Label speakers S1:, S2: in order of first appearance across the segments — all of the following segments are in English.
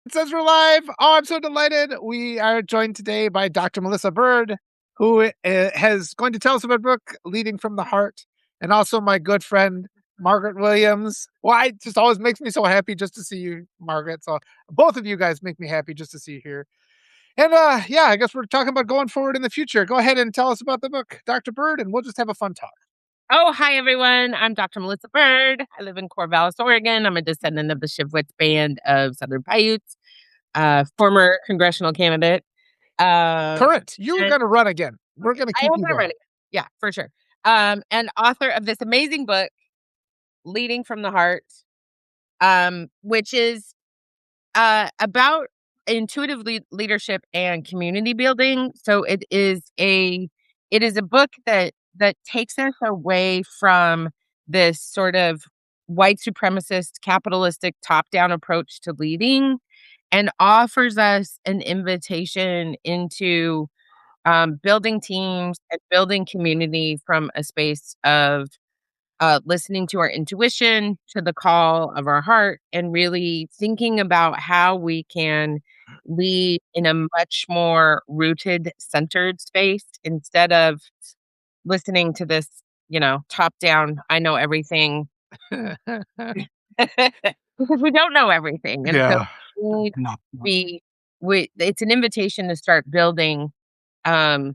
S1: It says we're live. Oh, I'm so delighted. We are joined today by Dr. Melissa Bird, who has going to tell us about a book, Leading from the Heart, and also my good friend, Margaret Williams. Well, it just always makes me so happy just to see you, Margaret. So both of you guys make me happy just to see you here. And yeah, I guess we're talking about going forward in the future. Go ahead and tell us about the book, Dr. Bird, and we'll just have a fun talk.
S2: Oh, hi, everyone. I'm Dr. Melissa Bird. I live in Corvallis, Oregon. I'm a descendant of the Shivwits Band of Southern Paiutes, former congressional candidate.
S1: Current, you're
S2: And
S1: going to run again. We're going to
S2: I
S1: keep
S2: am
S1: you
S2: going to
S1: going.
S2: run it. Yeah, for sure. And author of this amazing book, Leading from the Heart, which is about intuitive leadership and community building. So it is a book that takes us away from this sort of white supremacist capitalistic top-down approach to leading and offers us an invitation into building teams and building community from a space of listening to our intuition, to the call of our heart, and really thinking about how we can lead in a much more rooted, centered space instead of listening to this, top down, I know everything, because we don't know everything. And so
S1: Yeah.
S2: we need
S1: No.
S2: we it's an invitation to start um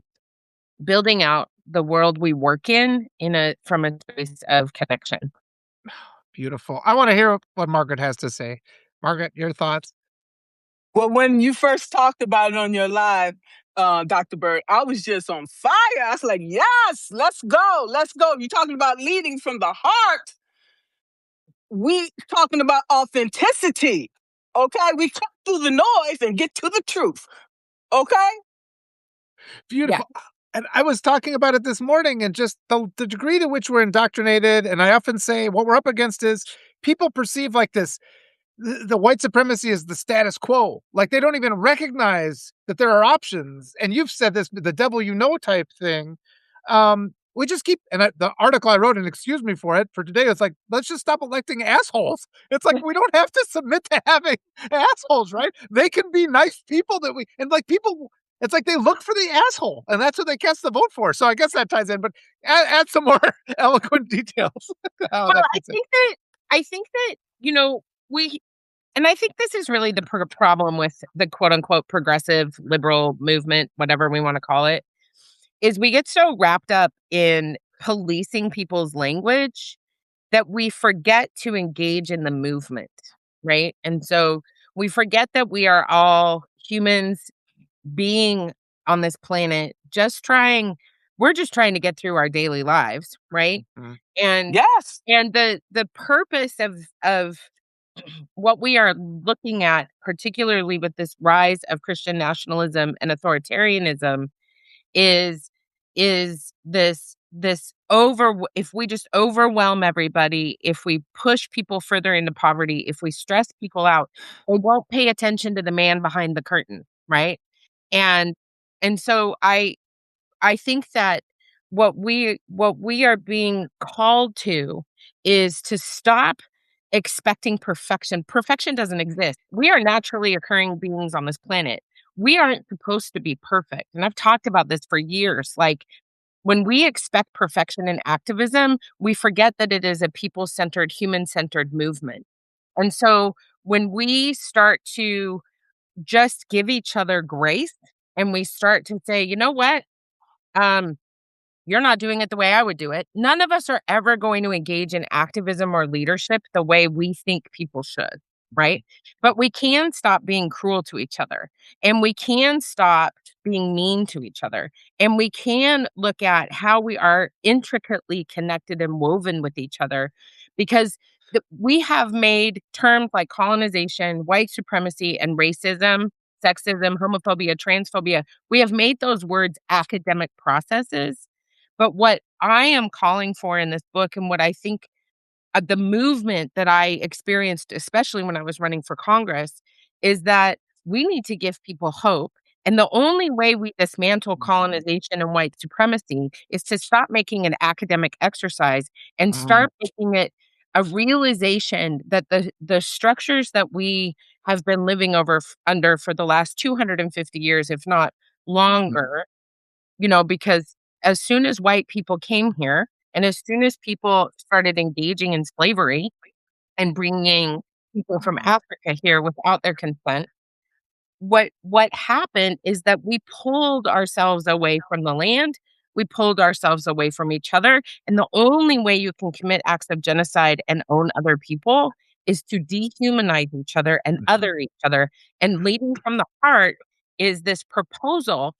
S2: building out the world we work in a from a space of connection.
S1: Beautiful. I want to hear what Margaret has to say. Margaret, your thoughts?
S3: Well, when you first talked about it on your live, Dr. Bird, I was just on fire. I was like, yes, let's go. Let's go. You're talking about leading from the heart. We talking about authenticity. Okay. We cut through the noise and get to the truth. Okay.
S1: Beautiful. And I was talking about it this morning and just the degree to which we're indoctrinated. And I often say what we're up against is people perceive like this the white supremacy is the status quo. Like they don't even recognize that there are options. And you've said this, the devil you know type thing. We just keep, and the article I wrote, and excuse me for it, for today, it's like, let's just stop electing assholes. It's like, we don't have to submit to having assholes, right? They can be nice people and like people, it's like they look for the asshole and that's what they cast the vote for. So I guess that ties in, but add some more eloquent details. How
S2: Well,
S1: that
S2: I
S1: fits in.
S2: think that I think that, we and I think this is really the problem with the quote unquote progressive liberal movement, whatever we want to call it, is we get so wrapped up in policing people's language that we forget to engage in the movement, right? And so we forget that we are all humans being on this planet we're just trying to get through our daily lives, right?
S1: Mhm.
S2: And
S3: Yes.
S2: and the purpose of what we are looking at, particularly with this rise of Christian nationalism and authoritarianism, is this over if we just overwhelm everybody, if we push people further into poverty, if we stress people out, they won't pay attention to the man behind the curtain, right? And so I think that what we are being called to is to stop expecting perfection. Perfection doesn't exist. We are naturally occurring beings on this planet. We aren't supposed to be perfect. And I've talked about this for years. Like when we expect perfection in activism, we forget that it is a people-centered, human-centered movement. And so when we start to just give each other grace and we start to say, you know what? Um, you're not doing it the way I would do it. None of us are ever going to engage in activism or leadership the way we think people should, right? But we can stop being cruel to each other and we can stop being mean to each other. And we can look at how we are intricately connected and woven with each other because we have made terms like colonization, white supremacy, and racism, sexism, homophobia, transphobia. We have made those words academic processes, but what I am calling for in this book and what I think the movement that I experienced, especially when I was running for Congress, is that we need to give people hope. And the only way we dismantle colonization and white supremacy is to stop making an academic exercise and
S1: Mhm.
S2: start making it a realization that the structures that we have been living under for the last 250 years, if not longer, because as soon as white people came here and as soon as people started engaging in slavery and bringing people from Africa here without their consent, what happened is that we pulled ourselves away from the land, we pulled ourselves away from each other, and the only way you can commit acts of genocide and own other people is to dehumanize each other and other each other. And leading from the heart is this proposal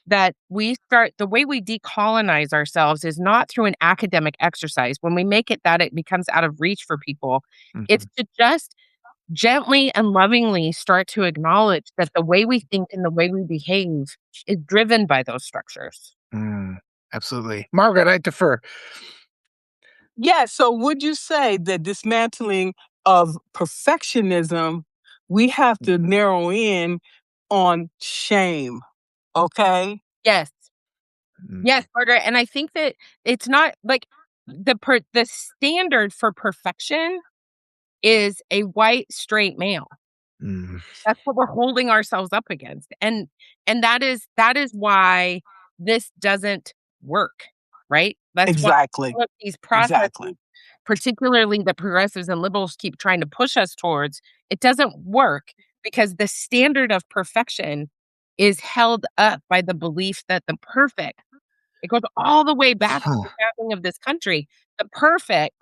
S2: that we start the way we decolonize ourselves is not through an academic exercise. When we make it that it becomes out of reach for people, it's
S1: Mhm.
S2: to just gently and lovingly start to acknowledge that the way we think and the way we behave is driven by those structures.
S1: Mm, absolutely. Margaret, I defer.
S3: Yeah, so would you say that dismantling of perfectionism, we have to narrow in on shame, okay?
S2: Yes.
S1: Mm,
S2: Yes, Margaret. And I think that it's not like the standard for perfection is a white straight male.
S1: mm,
S2: That's what we're holding ourselves up against, and that is why this doesn't work, right? That's why
S3: Exactly.
S2: all of these
S3: Exactly.
S2: processes, particularly the progressives and liberals keep trying to push us towards, it doesn't work because the standard of perfection is held up by the belief that the perfect it goes all the way back to
S1: huh,
S2: the founding of this country. The perfect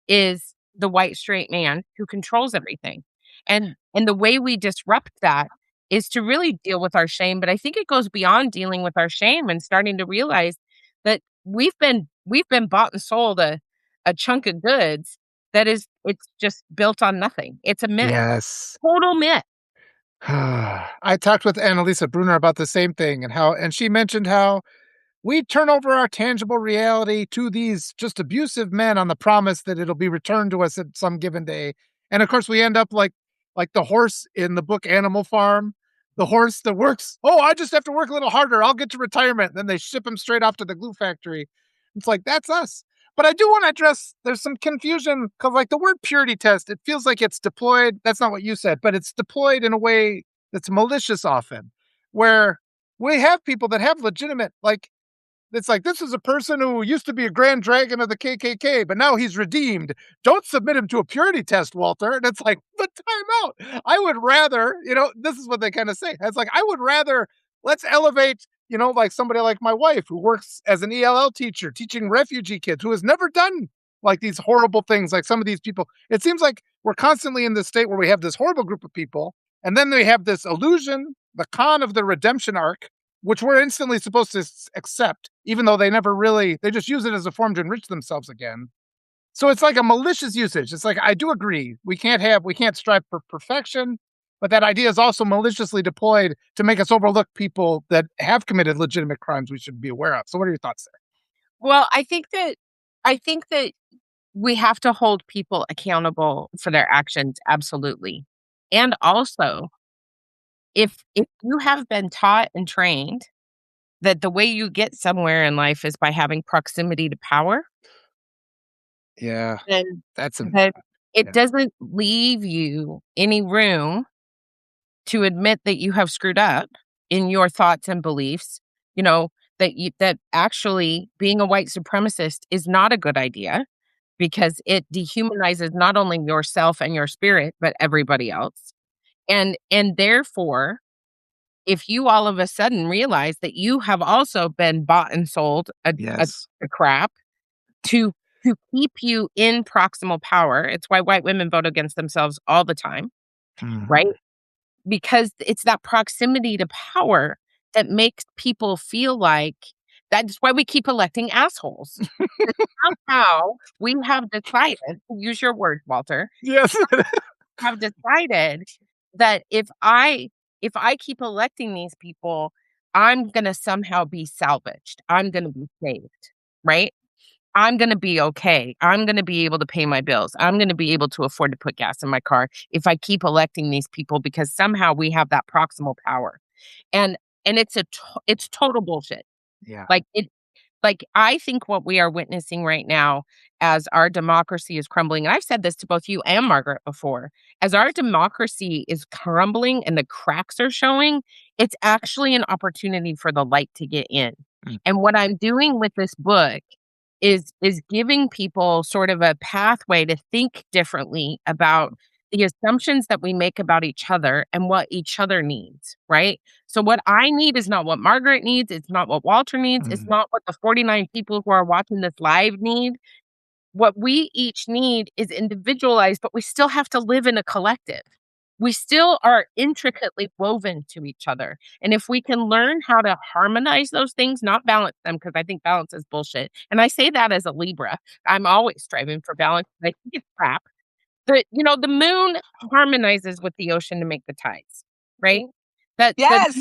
S2: is the white straight man who controls everything. And the way we disrupt that is to really deal with our shame, but I think it goes beyond dealing with our shame and starting to realize that we've been bought and sold a chunk of goods that is it's just built on nothing. It's a myth.
S1: yes.
S2: Total myth.
S1: I talked with Annalisa Brunner about the same thing and she mentioned how we turn over our tangible reality to these just abusive men on the promise that it'll be returned to us at some given day. And of course, we end up like the horse in the book Animal Farm, the horse that works. Oh, I just have to work a little harder. I'll get to retirement. Then they ship him straight off to the glue factory. It's like that's us. But I do want to address there's some confusion because like the word purity test, it feels like it's deployed. That's not what you said, but it's deployed in a way that's malicious often, where we have people that have legitimate like it's like, this is a person who used to be a grand dragon of the KKK, but now he's redeemed. Don't submit him to a purity test, Walter. And it's like, but time out. I would rather, this is what they kind of say. It's like, I would rather, let's elevate, like somebody like my wife who works as an ELL teacher, teaching refugee kids who has never done like these horrible things like some of these people. It seems like we're constantly in this state where we have this horrible group of people, and then they have this illusion, the con of the redemption arc, which we're instantly supposed to accept, even though they never really, they just use it as a form to enrich themselves again. So it's like a malicious usage. It's like, I do agree. We can't strive for perfection, but that idea is also maliciously deployed to make us overlook people that have committed legitimate crimes we should be aware of. So what are your thoughts there?
S2: Well, I think that we have to hold people accountable for their actions, absolutely. And also, if you have been taught and trained that the way you get somewhere in life is by having proximity to power,
S1: Yeah,
S2: then
S1: that's a
S2: then it
S1: yeah.
S2: doesn't leave you any room to admit that you have screwed up in your thoughts and beliefs, you know, that actually being a white supremacist is not a good idea because it dehumanizes not only yourself and your spirit, but everybody else. And therefore, if you all of a sudden realize that you have also been bought and sold
S1: Yes.
S2: a crap to to keep you in proximal power. It's why white women vote against themselves all the time, right?
S1: Mhm.
S2: Because it's that proximity to power that makes people feel like that's why we keep electing assholes. Somehow we have decided, to use your word, Walter,
S1: Yes.
S2: have decided that if I keep electing these people, I'm gonna somehow be salvaged. I'm gonna be saved, right? I'm gonna be okay. I'm gonna be able to pay my bills. I'm gonna be able to afford to put gas in my car if I keep electing these people because somehow we have that proximal power. And and it's total bullshit.
S1: Yeah.
S2: Like it Like, I think what we are witnessing right now as our democracy is crumbling, and I've said this to both you and Margaret before, as our democracy is crumbling and the cracks are showing, it's actually an opportunity for the light to get in.
S1: Mm,
S2: And what I'm doing with this book is giving people sort of a pathway to think differently about the assumptions that we make about each other and what each other needs, right? So what I need is not what Margaret needs, it's not what Walter needs, it's
S1: mm,
S2: not what the 49 people who are watching this live need. What we each need is individualized, but we still have to live in a collective. We still are intricately woven to each other. And if we can learn how to harmonize those things, not balance them, because I think balance is bullshit. And I say that as a Libra. I'm always striving for balance. I think it's crap. The moon harmonizes with the ocean to make the tides, right? That
S3: Yes.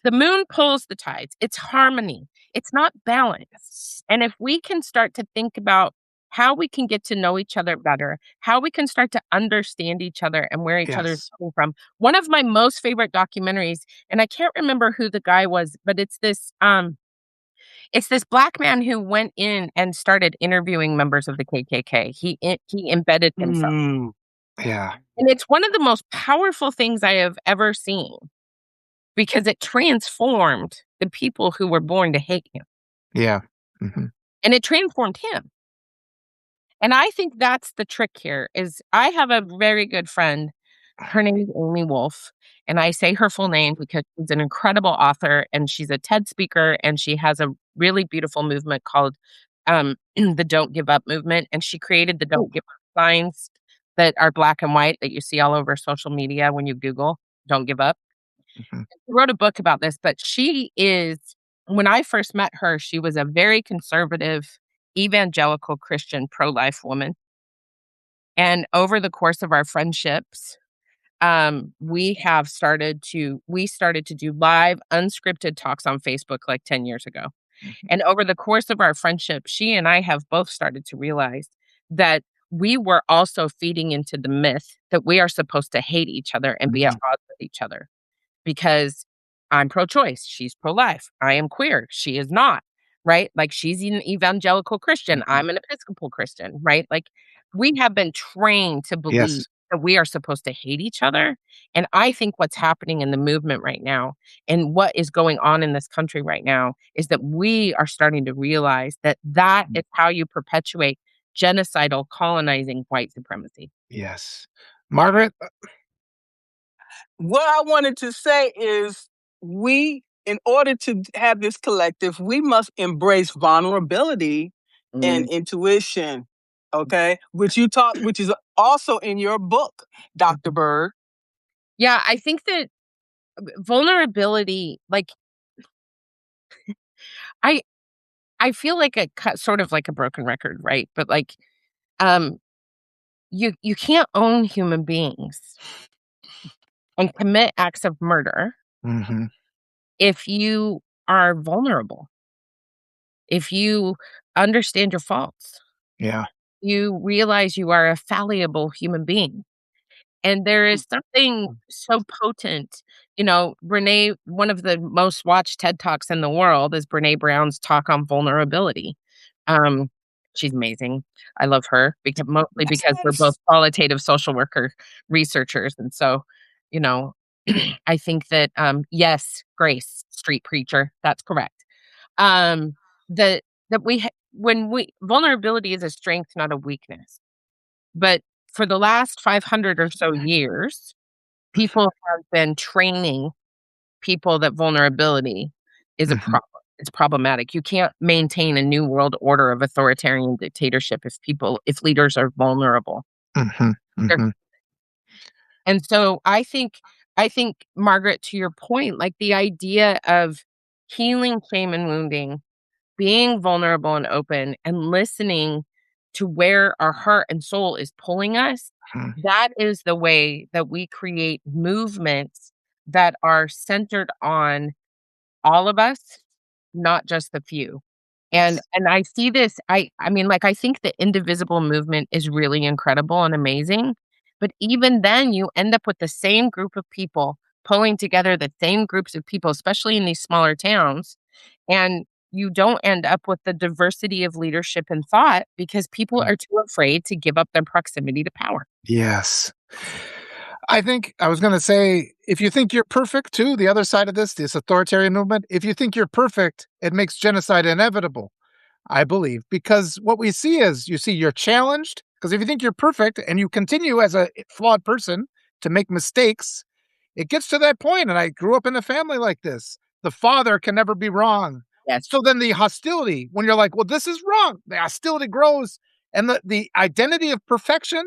S2: the moon pulls the tides. It's harmony. It's not balance. And if we can start to think about how we can get to know each other better, how we can start to understand each other and where each other's
S1: yes.
S2: coming from. One of my most favorite documentaries, and I can't remember who the guy was, but it's this black man who went in and started interviewing members of the KKK. He embedded himself.
S3: Mm.
S1: Yeah.
S2: And it's one of the most powerful things I have ever seen because it transformed the people who were born to hate him,
S1: Yeah. Mhm.
S2: and it transformed him. And I think that's the trick here is I have a very good friend. Her name is Amy Wolf, and I say her full name because she's an incredible author, and she's a TED speaker, and she has a really beautiful movement called, the Don't Give Up movement, and she created the
S1: Ooh,
S2: Don't Give Up signs that are black and white that you see all over social media when you Google "Don't Give Up."
S1: mhm.
S2: She wrote a book about this, but she is when I first met her, she was a very conservative, evangelical Christian pro-life woman, and over the course of our friendships, we started to do live unscripted talks on Facebook like 10 years ago.
S1: Mhm.
S2: And over the course of our friendship, she and I have both started to realize that we were also feeding into the myth that we are supposed to hate each other and be at
S1: Mhm.
S2: odds with each other because I'm pro-choice, she's pro-life. I am queer, she is not, right? Like, she's an evangelical Christian,
S1: Mhm.
S2: I'm an Episcopal Christian, right? Like, we have been trained to believe
S1: Yes.
S2: that we are supposed to hate each other, and I think what's happening in the movement right now, and what is going on in this country right now, is that we are starting to realize that that
S1: Mm,
S2: is how you perpetuate genocidal, colonizing white supremacy.
S1: yes. Margaret?
S3: What I wanted to say is in order to have this collective, we must embrace vulnerability and
S2: Mm.
S3: intuition. Okay. Which is also in your book, Dr.
S1: Mhm.
S3: Bird.
S2: Yeah, I think that vulnerability, like, I I feel like sort of like a broken record, right? But, like, um, you can't own human beings and commit acts of murder
S1: Mhm.
S2: if you are vulnerable, if you understand your faults,
S1: Yeah.
S2: you realize you are a fallible human being. And there is something so potent, one of the most watched TED Talks in the world is Brené Brown's talk on vulnerability. Um, she's amazing. I love her mostly because we're both
S3: Yes.
S2: qualitative social worker researchers, and so, you know, I think that, yes, Grace, street preacher, that's correct. Um, that that we ha when we vulnerability is a strength, not a weakness. But for the last 500 or so years, people have been training people that vulnerability is a
S1: Mhm.
S2: problem. It's problematic. You can't maintain a new world order of authoritarian dictatorship if leaders are vulnerable.
S1: Mhm.
S2: They're
S1: Mhm.
S2: and so I think, Margaret, to your point, like, the idea of healing shame and wounding, being vulnerable and open, and listening to where our heart and soul is pulling us,
S1: Mhm.
S2: that is the way that we create movements that are centered on all of us, not just the few. And I see this I mean, like, I think the indivisible movement is really incredible and amazing, but even then, you end up with the same group of people pulling together the same groups of people, especially in these smaller towns, and you don't end up with the diversity of leadership and thought because people are too afraid to give up their proximity to power.
S1: Yes. I think I was gonna say, if you think you're perfect too, the other side of this authoritarian movement, if you think you're perfect, it makes genocide inevitable, I believe, because what we see is you see you're challenged, because if you think you're perfect and you continue as a flawed person to make mistakes, it gets to that point, and I grew up in a family like this. The father can never be wrong.
S2: Yes.
S1: So then the hostility, when you're like, "Well, this is wrong," the hostility grows, and the identity of perfection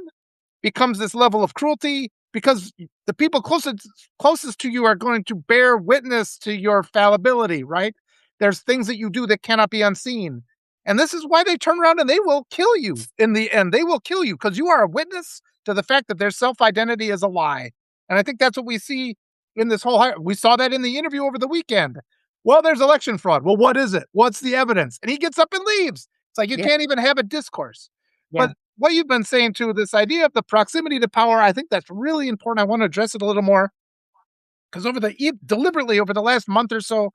S1: becomes this level of cruelty because the people closest to you are going to bear witness to your fallibility, right? There's things that you do that cannot be unseen. And this is why they turn around and they will kill you in the end. They will kill you because you are a witness to the fact that their self identity is a lie. And I think that's what we see in this whole. We saw that in the interview over the weekend. Well, there's election fraud. Well, what is it? What's the evidence? And he gets up and leaves. It's like you
S2: Yeah.
S1: can't even have a discourse.
S2: Yeah.
S1: But what you've been saying too, this idea of the proximity to power, I think that's really important. I want to address it a little more because deliberately over the last month or so,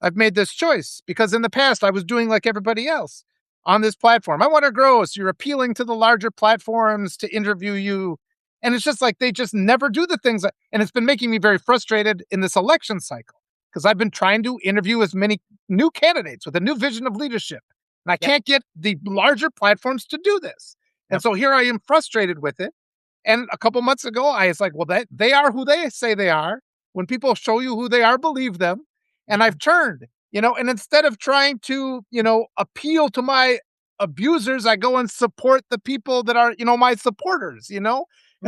S1: I've made this choice because in the past I was doing like everybody else on this platform. I want to grow, so you're appealing to the larger platforms to interview you, and it's just like they just never do the things. And it's been making me very frustrated in this election cycle because I've been trying to interview as many new candidates with a new vision of leadership, and I
S2: Yep.
S1: can't get the larger platforms to do this. And
S2: Yep.
S1: so here I am frustrated with it. And a couple months ago, I was like, well, they are who they say they are. When people show you who they are, believe them. And I've turned, and instead of trying to, appeal to my abusers, I go and support the people that are, my supporters. It's
S2: Mhm.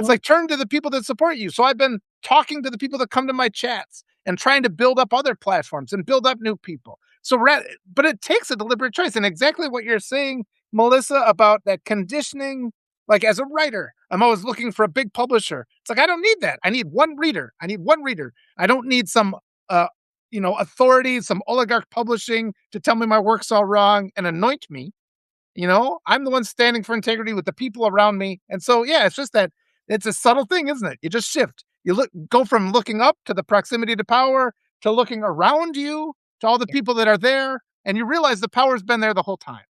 S1: like turn to the people that support you. So I've been talking to the people that come to my chats and trying to build up other platforms and build up new people. But it takes a deliberate choice. And exactly what you're saying, Melissa, about that conditioning, like as a writer, I'm always looking for a big publisher. It's like, I don't need that. I need one reader. I don't need some, authority, some oligarch publishing to tell me my work's all wrong and anoint me. I'm the one standing for integrity with the people around me. And so, yeah, it's just that it's a subtle thing, isn't it? You just shift. Go from looking up to the proximity to power to looking around you to all the
S2: Yeah.
S1: people that are there. And you realize the power's been there the whole time.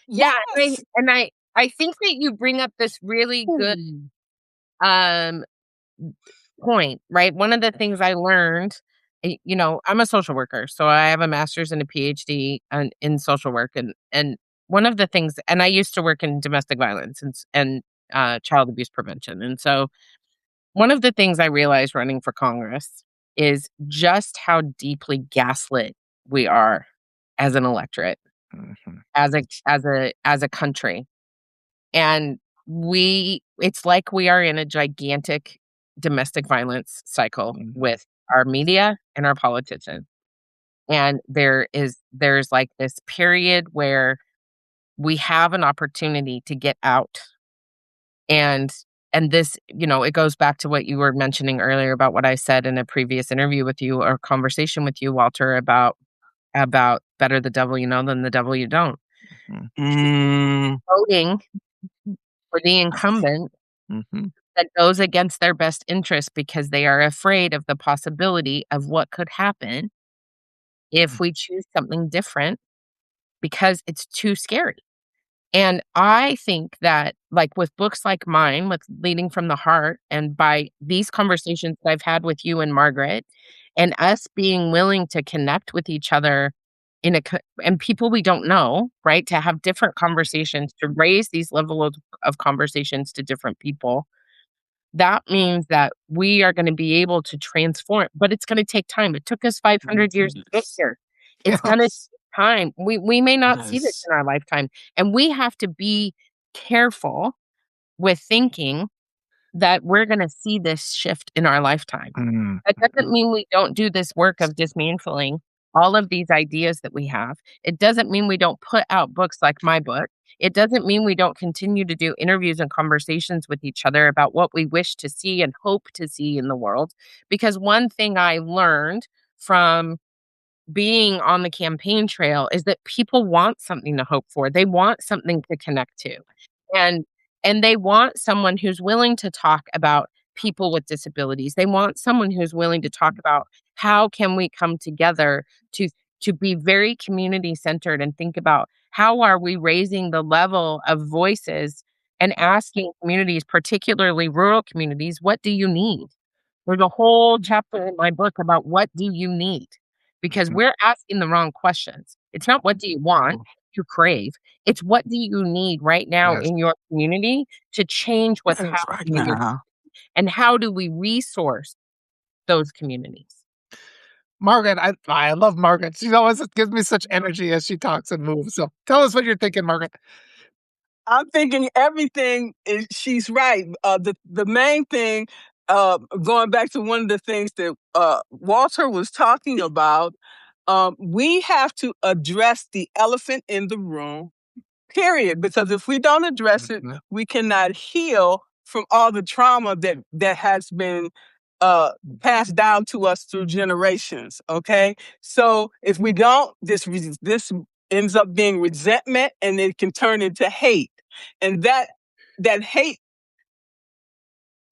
S2: Yeah,
S3: Yes.
S2: I think that you bring up this really good
S1: Ooh.
S2: um point, right? One of the things I learned, I'm a social worker, so I have a master's and a PhD in social work, and one of the things, and I used to work in domestic violence and child abuse prevention, and so one of the things I realized running for Congress is just how deeply gaslit we are as an electorate,
S1: Mhm,
S2: as a country. And it's like we are in a gigantic domestic violence cycle
S1: mhm,
S2: with our media and our politicians. And there's like this period where we have an opportunity to get out. And and this, it goes back to what you were mentioning earlier about what I said in a previous interview with you or conversation with you, Walter, about better the devil you know than the devil you don't.
S1: mhm,
S3: Mm.
S2: Voting for the incumbent
S1: mhm,
S2: that goes against their best interest because they are afraid of the possibility of what could happen if we choose something different because it's too scary. And I think that, like with books like mine, with Leading from the Heart, and by these conversations that I've had with you and Margaret, and us being willing to connect with each other and people we don't know, right? To have different conversations, to raise these level of conversations to different people, that means that we are gonna be able to transform, but it's gonna take time. It took us 500 years to get
S3: Yes.
S2: here. It's gonna take
S1: Yes.
S2: time. We may not see this
S3: Yes.
S2: in our lifetime, and we have to be careful with thinking that we're gonna see this shift in our lifetime.
S1: Mm,
S2: That doesn't
S1: mhm,
S2: mean we don't do this work of dismantling all of these ideas that we have. It doesn't mean we don't put out books like my book. It doesn't mean we don't continue to do interviews and conversations with each other about what we wish to see and hope to see in the world. Because one thing I learned from being on the campaign trail is that people want something to hope for. They want something to connect to. And they want someone who's willing to talk about people with disabilities. They want someone who's willing to talk about how can we come together to to be very community centered and think about how are we raising the level of voices and asking communities, particularly rural communities, what do you need? There's a whole chapter in my book about what do you need? Because
S1: Mhm.
S2: we're asking the wrong questions. It's not what do you want, you crave. It's what do you need right now
S1: Yes.
S2: in your community to change what's
S3: Yes, right
S2: happening in your,
S3: now.
S2: and how do we resource those communities?
S1: Margaret, I love Margaret. She always gives me such energy as she talks and moves. So tell us what you're thinking, Margaret.
S3: I'm thinking everything is she's right. The main thing, going back to one of the things that Walter was talking about, we have to address the elephant in the room, period. Because if we don't address it,
S1: Mhm.
S3: we cannot heal from all the trauma that has been uh, passed down to us through generations. Okay, so if we don't, this ends up being resentment, and it can turn into hate, and that hate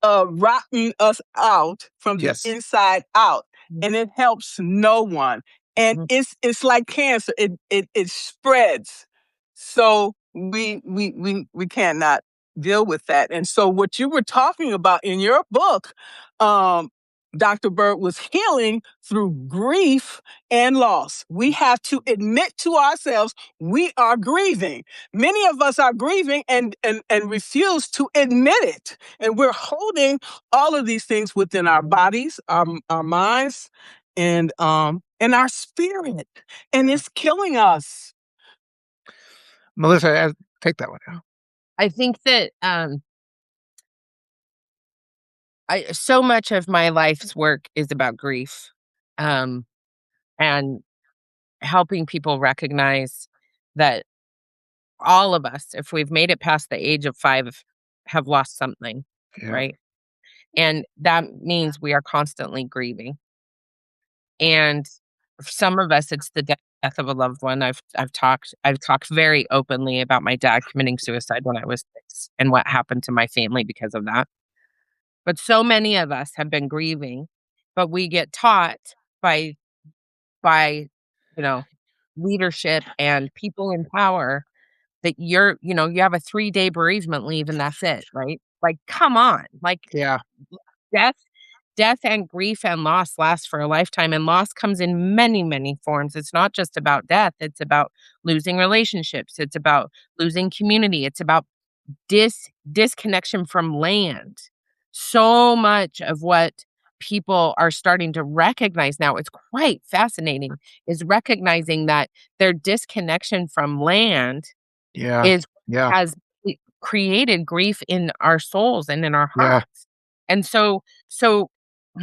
S3: rotting us out from the
S1: Yes.
S3: inside out, and it helps no one. And
S2: Mhm.
S3: it's like cancer; it spreads. So we cannot deal with that. And so what you were talking about in your book, um, Dr. Bird, was healing through grief and loss. We have to admit to ourselves we are grieving. Many of us are grieving and refuse to admit it. And we're holding all of these things within our bodies, our minds, and our spirit. And it's killing us.
S1: Melissa, take that one.
S2: I think that I so much of my life's work is about grief, um, and helping people recognize that all of us, if we've made it past the age of 5, have lost something,
S1: Yeah.
S2: right? And that means we are constantly grieving. And for some of us, it's the death of a loved one. I've talked very openly about my dad committing suicide when I was 6 and what happened to my family because of that. But so many of us have been grieving, but we get taught by by you know leadership and people in power that you have a 3-day bereavement leave and that's it, right? Like, come on. Like,
S1: Yeah.
S2: death death and grief and loss last for a lifetime, and loss comes in many, many forms. It's not just about death, it's about losing relationships, it's about losing community, it's about disconnection from land. So much of what people are starting to recognize now, it's quite fascinating, is recognizing that their disconnection from land
S1: Yeah.
S2: is
S1: Yeah.
S2: has created grief in our souls and in our
S1: Yeah.
S2: hearts. And so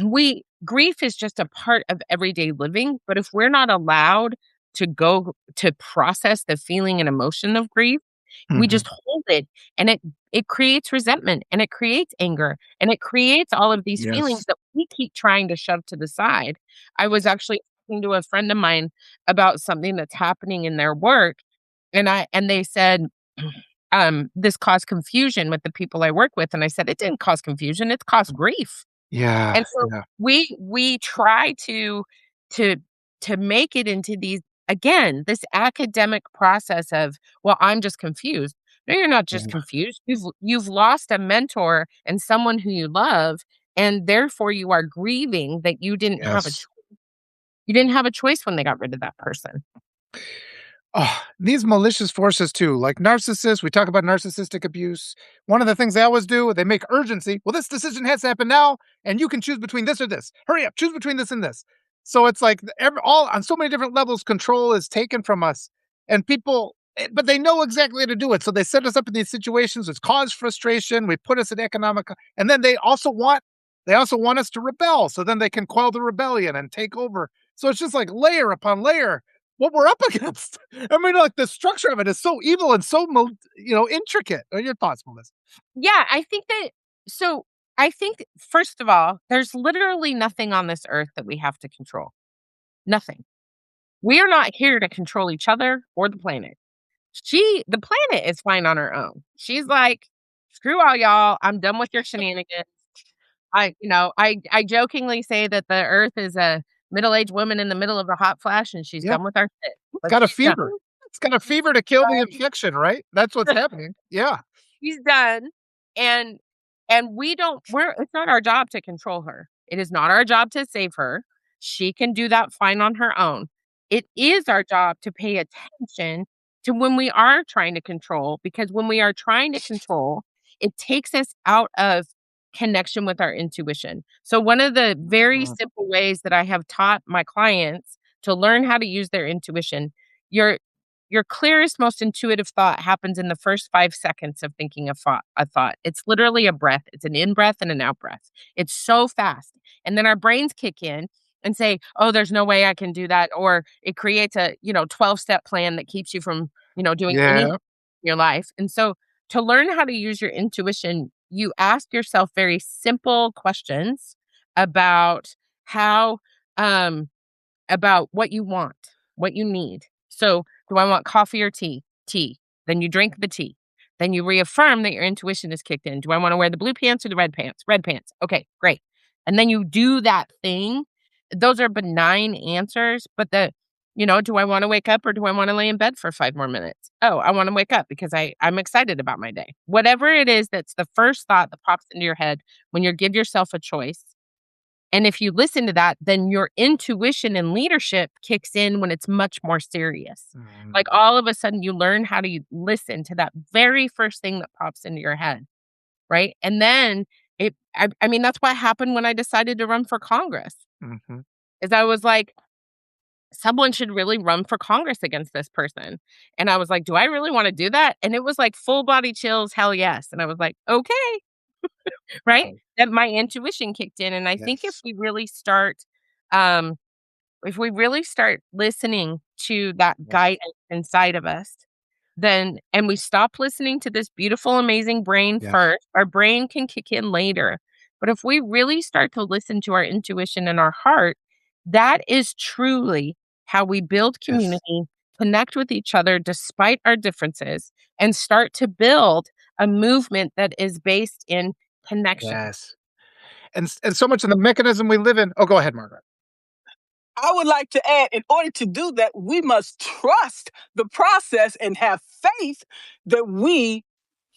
S2: we grief is just a part of everyday living, but if we're not allowed to go to process the feeling and emotion of grief, we
S1: Mhm.
S2: just hold it, and it creates resentment, and it creates anger, and it creates all of these feelings
S1: Yes.
S2: that we keep trying to shove to the side. I was actually talking to a friend of mine about something that's happening in their work, and they said, this caused confusion with the people I work with, and I said, "It didn't cause confusion, it's caused grief."
S1: Yeah.
S2: And so
S1: Yeah.
S2: we try to to make it into these, again, this academic process of, "Well, I'm just confused." No, you're not just
S1: Yeah.
S2: confused. You've lost a mentor and someone who you love, and therefore you are grieving that
S1: Yes.
S2: you didn't have a choice when they got rid of that person.
S1: Oh, these malicious forces too, like narcissists, we talk about narcissistic abuse. One of the things they always do, they make urgency. Well, this decision has to happen now, and you can choose between this or this. Hurry up, choose between this and this. So it's like all on so many different levels, control is taken from us, and people, but they know exactly how to do it. So they set us up in these situations which cause frustration. We put us in economic, and then they also want us to rebel. So then they can quell the rebellion and take over. So it's just like layer upon layer what we're up against. I mean, like the structure of it is so evil and so intricate. What are your thoughts, Melissa?
S2: Yeah, I think that so I think, first of all, there's literally nothing on this earth that we have to control. Nothing. We are not here to control each other or the planet. The planet is fine on her own. She's like, screw all y'all. I'm done with your shenanigans. I jokingly say that the earth is middle-aged woman in the middle of a hot flash, and she's
S1: Yeah.
S2: done with our shit. Like,
S1: Got a
S2: she's done.
S1: fever. It's got a fever to kill the
S2: Right.
S1: infection, right? That's what's happening. Yeah.
S2: She's done, and we don't we're it's not our job to control her. It is not our job to save her. She can do that fine on her own. It is our job to pay attention to when we are trying to control, because when we are trying to control, it takes us out of connection with our intuition. So one of the very
S1: Mm,
S2: simple ways that I have taught my clients to learn how to use their intuition, your your clearest, most intuitive thought happens in the first 5 seconds of thinking a thought. It's literally a breath. It's an in-breath and an out-breath. It's so fast. And then our brains kick in and say, "Oh, there's no way I can do that," or it creates a, 12-step plan that keeps you from, doing anything
S1: yeah.
S2: in your life. And so to learn how to use your intuition, you ask yourself very simple questions about how, um about what you want, what you need. So, do I want coffee or tea? Tea. Then you drink the tea. Then you reaffirm that your intuition is kicked in. Do I want to wear the blue pants or the red pants? Red pants. Okay, great. And then you do that thing. Those are benign answers, but do I want to wake up or do I want to lay in bed for 5 more minutes? Oh, I want to wake up because I'm excited about my day. Whatever it is, that's the first thought that pops into your head when you give yourself a choice, and if you listen to that, then your intuition and leadership kicks in when it's much more serious.
S1: Mm,
S2: Like, all of a sudden, you learn how to listen to that very first thing that pops into your head, right? And then I mean, that's what happened when I decided to run for Congress,
S1: mhm.
S2: is I was like, someone should really run for Congress against this person. And I was like, do I really want to do that? And it was like full body chills, hell yes. And I was like, okay, right?
S1: Right.
S2: That my intuition kicked in. And I think
S1: Yes.
S2: um, if we really start listening to that
S1: Yes.
S2: guidance inside of us, then and we stop listening to this beautiful, amazing brain
S1: Yes.
S2: first, our brain can kick in later. But if we really start to listen to our intuition and our heart, that is truly how we build
S1: Yes.
S2: community, connect with each other despite our differences, and start to build a movement that is based in connection.
S1: Yes. And so much of the mechanism we live in. Oh, go ahead, Margaret.
S3: I would like to add, in order to do that, we must trust the process and have faith that we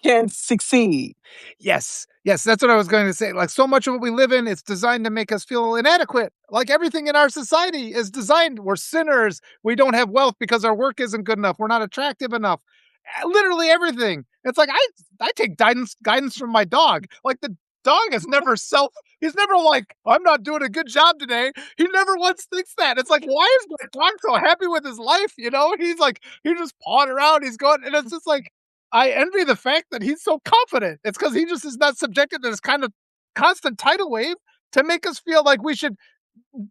S3: can succeed.
S1: Yes. Yes, that's what I was going to say. Like, so much of what we live in, it's designed to make us feel inadequate. Like, everything in our society is designed, we're sinners. We don't have wealth because our work isn't good enough. We're not attractive enough. Literally everything. It's like I take guidance from my dog. Like, the dog is never he's never like, "I'm not doing a good job today." He never once thinks that. It's like, why is my dog so happy with his life, you know? He's like, he's just pawing around, he's going, and it's just like, I envy the fact that he's so confident. It's because he just is not subjected to this kind of constant tidal wave to make us feel like we should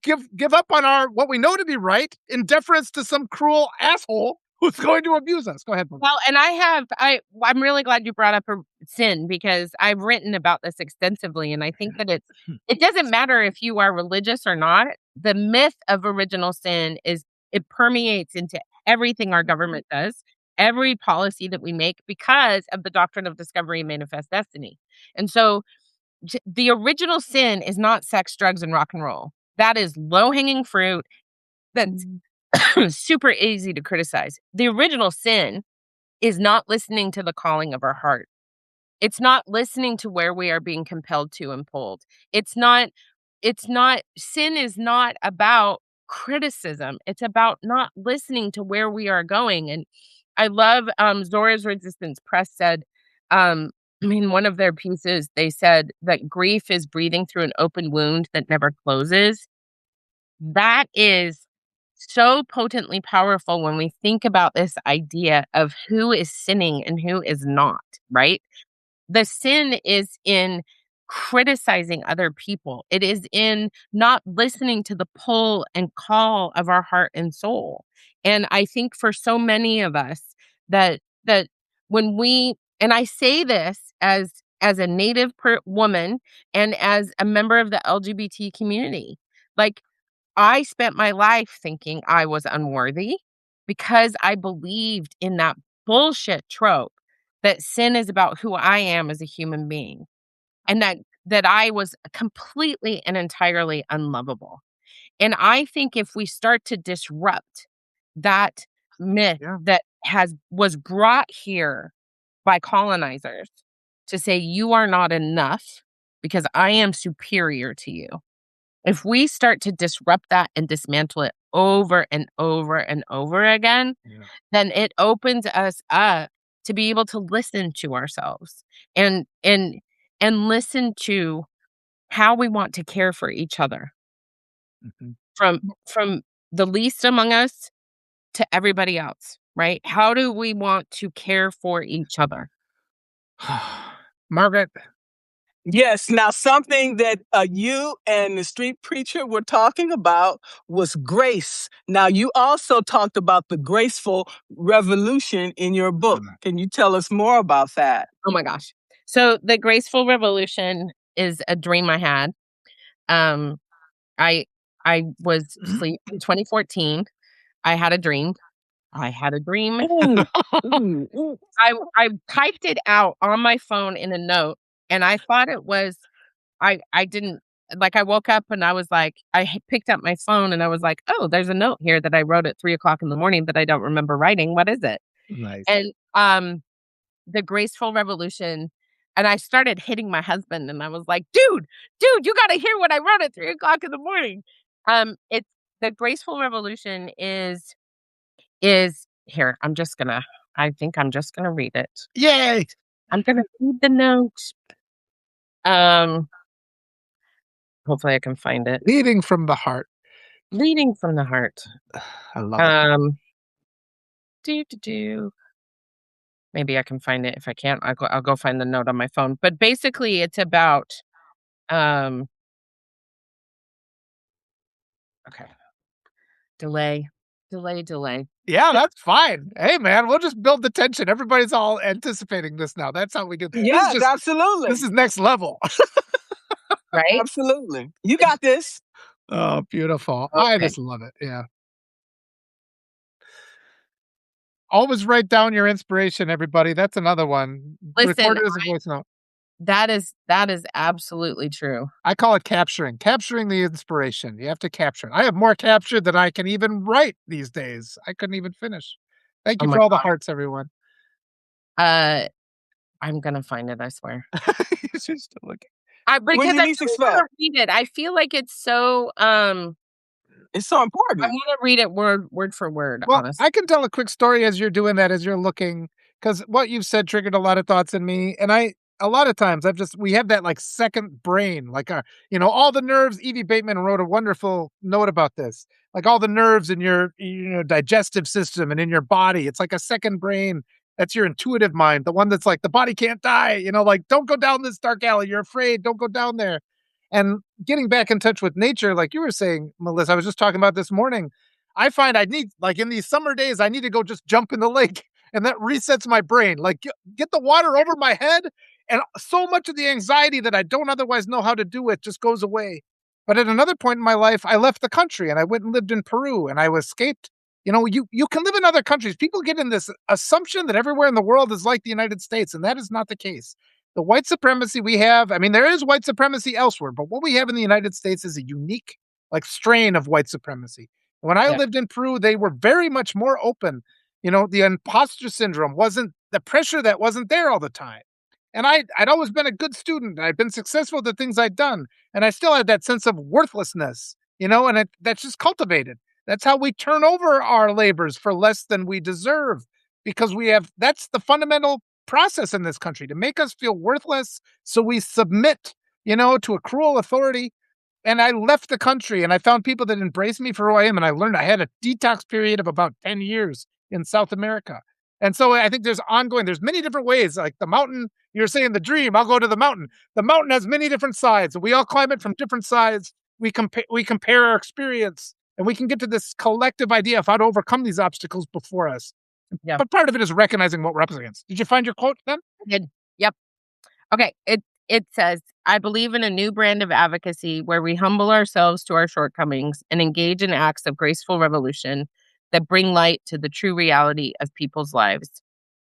S1: give up on our what we know to be right in deference to some cruel asshole who's going to abuse us. Go ahead, Mom.
S2: Well, and I'm really glad you brought up a sin, because I've written about this extensively, and I think that it doesn't matter if you are religious or not. The myth of original sin is it permeates into everything our government does, every policy that we make, because of the doctrine of discovery and manifest destiny. And so the original sin is not sex, drugs, and rock and roll. That is low-hanging fruit. That's super easy to criticize. The original sin is not listening to the calling of our heart. It's not listening to where we are being compelled to and pulled. It's not sin is not about criticism. It's about not listening to where we are going. And I love Zora's Resistance Press said, in one of their pieces, they said that grief is breathing through an open wound that never closes. That is so potently powerful when we think about this idea of who is sinning and who is not, right? The sin is in criticizing other people. It is in not listening to the pull and call of our heart and soul. And I think for so many of us that when we and I say this as a native woman and as a member of the LGBT community. Like, I spent my life thinking I was unworthy because I believed in that bullshit trope that sin is about who I am as a human being, and that I was completely and entirely unlovable. And I think if we start to disrupt that myth
S1: Yeah.
S2: that was brought here by colonizers to say, "You are not enough because I am superior to you." If we start to disrupt that and dismantle it over and over and over again,
S1: Yeah.
S2: then it opens us up to be able to listen to ourselves and and and listen to how we want to care for each other
S1: Mhm.
S2: from the least among us to everybody else, right? How do we want to care for each other?
S1: Margaret,
S3: Yes. Now, something that you and the street preacher were talking about was grace. Now, you also talked about the graceful revolution in your book. Can you tell us more about that?
S2: Oh my gosh. So the graceful revolution is a dream I had. Um I I was asleep in 2014. I had a dream. I had a dream.
S3: Ooh, ooh, ooh.
S2: I typed it out on my phone in a note, and I thought it was I didn't like, I woke up and I was like picked up my phone and I was like, "Oh, there's a note here that I wrote at 3 o'clock in the morning that I don't remember writing. What is it?"
S1: nice.
S2: And, the graceful revolution and I started hitting my husband, and I was like, dude, you gotta hear what I wrote at 3 o'clock in the morning." It's the graceful revolution is here, I think I'm just gonna read it.
S1: Yay!
S2: I'm gonna read the note. Um, hopefully I can find it.
S1: Leading from the heart.
S2: Leading from the heart.
S1: I love it.
S2: Um, do. Maybe I can find it. If I can't, I'll go find the note on my phone. But basically, it's about um. Okay, delay, delay.
S1: Yeah, that's fine. Hey, man, we'll just build the tension. Everybody's all anticipating this now. That's how we do.
S3: Yes,
S1: This
S3: absolutely.
S1: is next level.
S2: Right?
S3: Absolutely. You got this.
S1: Oh, beautiful. I
S2: Okay.
S1: just love it. Yeah. Always write down your inspiration, everybody. That's another one.
S2: Listen,
S1: Record it as a voice note.
S2: that is absolutely true.
S1: I call it capturing the inspiration. You have to capture it. I have more captured than I can even write these days. I couldn't even finish. Thank
S2: Oh
S1: you
S2: my
S1: for all the
S2: god.
S1: hearts, everyone.
S2: I'm gonna find it. I swear.
S1: It's just looking.
S2: I
S3: When
S2: because
S3: you
S2: I
S3: least
S2: really want
S3: expect.
S2: to read it. I feel like it's so.
S3: It's so
S2: I
S3: important.
S2: want to read it word for word.
S1: Well,
S2: Honest.
S1: I can tell a quick story as you're doing that, as you're looking, because what you've said triggered a lot of thoughts in me. And a lot of times we have that like second brain, like all the nerves. Evie Bateman wrote a wonderful note about this. Like all the nerves in your, digestive system and in your body. It's like a second brain. That's your intuitive mind, the one that's like, the body can't die, like, don't go down this dark alley. You're afraid. Don't go down there. And getting back in touch with nature, like you were saying, Melissa, I was just talking about this morning. I find I need, like, in these summer days, I need to go just jump in the lake, and that resets my brain. Like, get the water over my head, and so much of the anxiety that I don't otherwise know how to do it just goes away. But at another point in my life, I left the country and I went and lived in Peru and I escaped. You can live in other countries. People get in this assumption that everywhere in the world is like the United States, and that is not the case. The white supremacy we have, I mean, there is white supremacy elsewhere, but what we have in the United States is a unique, like, strain of white supremacy. When I
S2: Yeah.
S1: lived in Peru, they were very much more open. The imposter syndrome wasn't the pressure that wasn't there all the time. And I'd always been a good student. I'd been successful at the things I'd done. And I still had that sense of worthlessness, and that's just cultivated. That's how we turn over our labors for less than we deserve because that's the fundamental process in this country to make us feel worthless. So we submit, to a cruel authority. And I left the country and I found people that embraced me for who I am. And I learned I had a detox period of about 10 years in South America. And so I think there's many different ways. Like the mountain, you're saying the dream, I'll go to the mountain. The mountain has many different sides. We all climb it from different sides. We compare our experience and we can get to this collective idea of how to overcome these obstacles before us.
S2: Yeah.
S1: But part of it is recognizing what we're up against. Did you find your quote then?
S2: I did. Yep. Okay. It says, "I believe in a new brand of advocacy where we humble ourselves to our shortcomings and engage in acts of graceful revolution that bring light to the true reality of people's lives.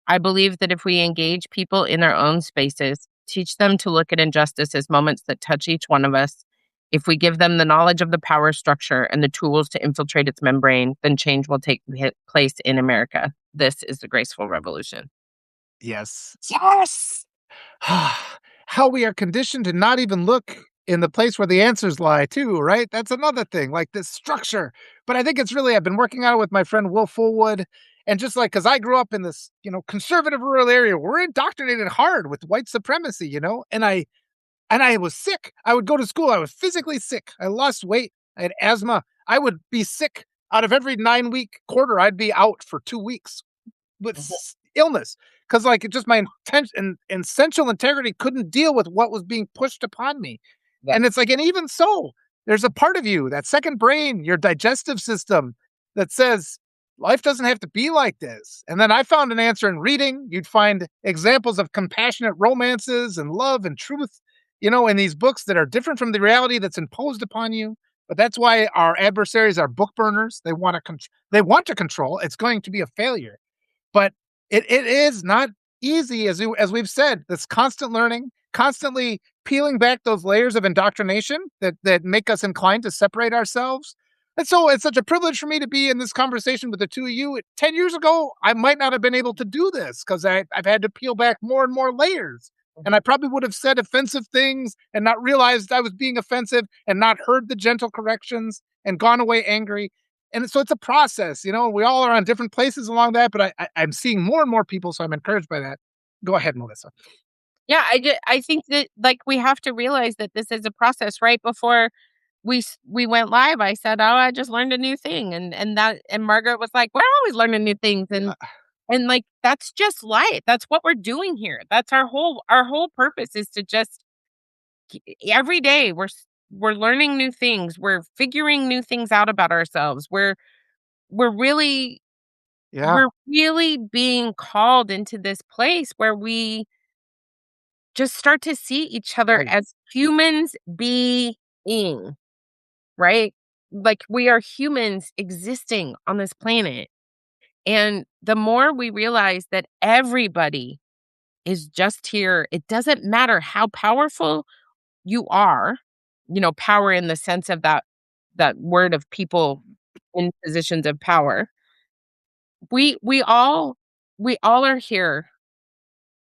S2: I believe that if we engage people in their own spaces, teach them to look at injustice as moments that touch each one of us, If we give them the knowledge of the power structure and the tools to infiltrate its membrane, then change will take place in America. This is the graceful revolution.
S1: Yes.
S3: Yes.
S1: How we are conditioned to not even look in the place where the answers lie too, right? That's another thing, like this structure. But I think it's really I've been working on it with my friend Will Fullwood, and just like because I grew up in this, conservative rural area, we're indoctrinated hard with white supremacy, and I was sick. I would go to school. I was physically sick. I lost weight. I had asthma. I would be sick. Out of every 9-week quarter, I'd be out for 2 weeks with
S2: Mhm.
S1: illness because, like, it just my intention and essential integrity couldn't deal with what was being pushed upon me.
S2: Yeah.
S1: And it's like, and even so, there's a part of you, that second brain, your digestive system, that says life doesn't have to be like this. And then I found an answer in reading. You'd find examples of compassionate romances and love and truth, in these books that are different from the reality that's imposed upon you. But that's why our adversaries are book burners. They want to control. It's going to be a failure. But it is not easy, as we've said, this constant learning, constantly peeling back those layers of indoctrination that make us inclined to separate ourselves. And so it's such a privilege for me to be in this conversation with the two of you. 10 years ago, I might not have been able to do this because I've had to peel back more and more layers. And I probably would have said offensive things and not realized I was being offensive and not heard the gentle corrections and gone away angry. And so it's a process, we all are on different places along that, but I'm seeing more and more people, so I'm encouraged by that. Go ahead, Melissa.
S2: Yeah, I think that, like, we have to realize that this is a process. Right before we went live, I said, "Oh, I just learned a new thing," and Margaret was like, "We're always learning new things,"
S1: Yeah.
S2: and like that's just life. That's what we're doing here. That's our whole purpose is to just every day we're learning new things. We're figuring new things out about ourselves. We're really
S1: Yeah.
S2: we're really being called into this place where we just start to see each other
S1: Right.
S2: as humans being, right? Like we are humans existing on this planet. And the more we realize that everybody is just here, it doesn't matter how powerful you are, power in the sense of that word of people in positions of power. We we all we all are here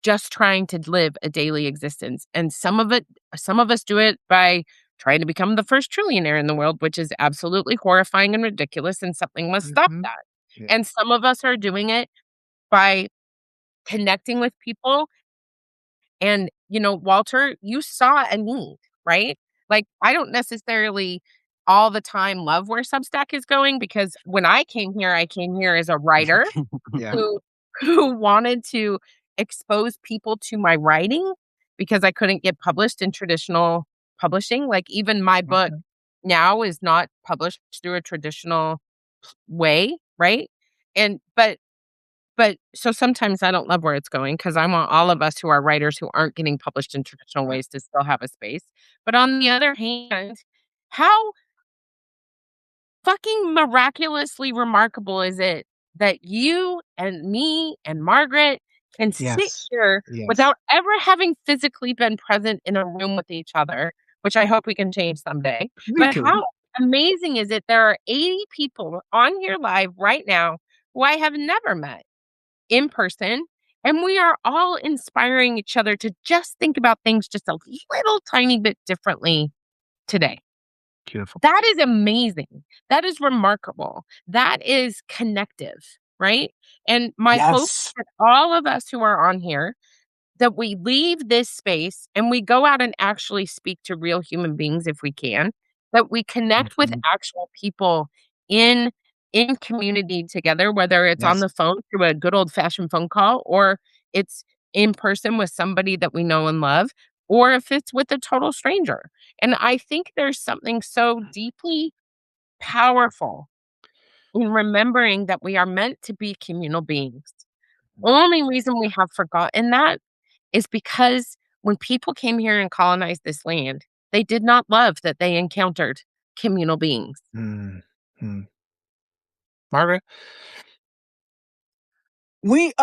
S2: just trying to live a daily existence. And some of us do it by trying to become the first trillionaire in the world, which is absolutely horrifying and ridiculous, and something must stop
S1: Mhm.
S2: that.
S1: Yeah.
S2: And some of us are doing it by connecting with people. And, Walter, you saw a need, right? Like, I don't necessarily all the time love where Substack is going because when I came here as a writer
S1: Yeah.
S2: who who wanted to expose people to my writing because I couldn't get published in traditional publishing. Like, even my book
S1: Okay.
S2: now is not published through a traditional way, right? And but so sometimes I don't love where it's going because I want all of us who are writers who aren't getting published in traditional ways to still have a space. But on the other hand, how fucking miraculously remarkable is it that you and me and Margaret can sit
S1: Yes.
S2: here
S1: Yes.
S2: without ever having physically been present in a room with each other, which I hope we can change someday.
S1: Me
S2: But
S1: too.
S2: how amazing is it there are 80 people on here live right now who I have never met in person, and we are all inspiring each other to just think about things just a little tiny bit differently today.
S1: Beautiful.
S2: That is amazing. That is remarkable. That is connective, right? And my hope
S3: Yes.
S2: that all of us who are on here, that we leave this space and we go out and actually speak to real human beings if we can, that we connect with
S1: Mhm.
S2: actual people in in community together, whether it's on
S1: Yes.
S2: the phone through a good old fashioned phone call or it's in person with somebody that we know and love, or if it's with a total stranger. And I think there's something so deeply powerful in remembering that we are meant to be communal beings. Only reason we have forgotten that is because when people came here and colonized this land, they did not love that they encountered communal beings.
S1: Mm. Mm. Margaret?
S3: We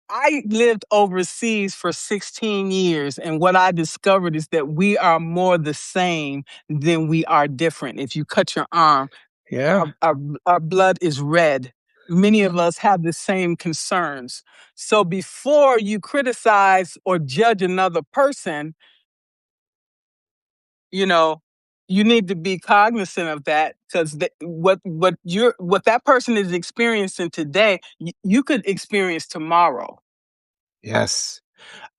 S3: I lived overseas for 16 years, and what I discovered is that we are more the same than we are different. If you cut your arm,
S1: Yeah.
S3: our blood is red. Many of us have the same concerns. So before you criticize or judge another person, you know, you need to be cognizant of that, because what that person is experiencing today, you could experience tomorrow.
S1: Yes.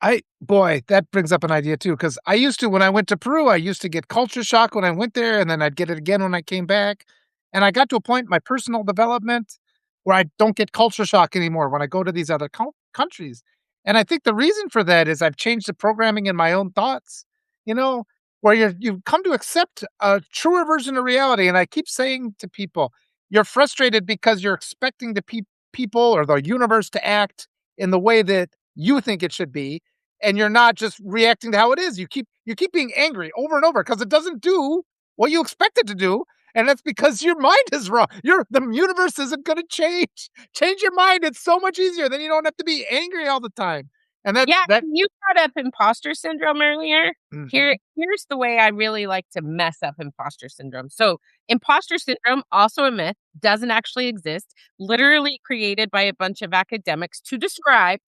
S1: I boy, that brings up an idea too, because I used to when I went to Peru, I used to get culture shock when I went there, and then I'd get it again when I came back, and I got to a point in my personal development where I don't get culture shock anymore when I go to these other countries, and I think the reason for that is I've changed the programming in my own thoughts, you know, where you've come to accept a truer version of reality, and I keep saying to people, "You're frustrated because you're expecting the people or the universe to act in the way that you think it should be, and you're not just reacting to how it is. You keep being angry over and over because it doesn't do what you expect it to do, and that's because your mind is wrong. The universe isn't going to change. Change your mind. It's so much easier. Then you don't have to be angry all the time. And that
S2: Yeah,
S1: that
S2: you brought up imposter syndrome earlier.
S1: Mhm.
S2: Here's the way I really like to mess up imposter syndrome. So, imposter syndrome, also a myth, doesn't actually exist, literally created by a bunch of academics to describe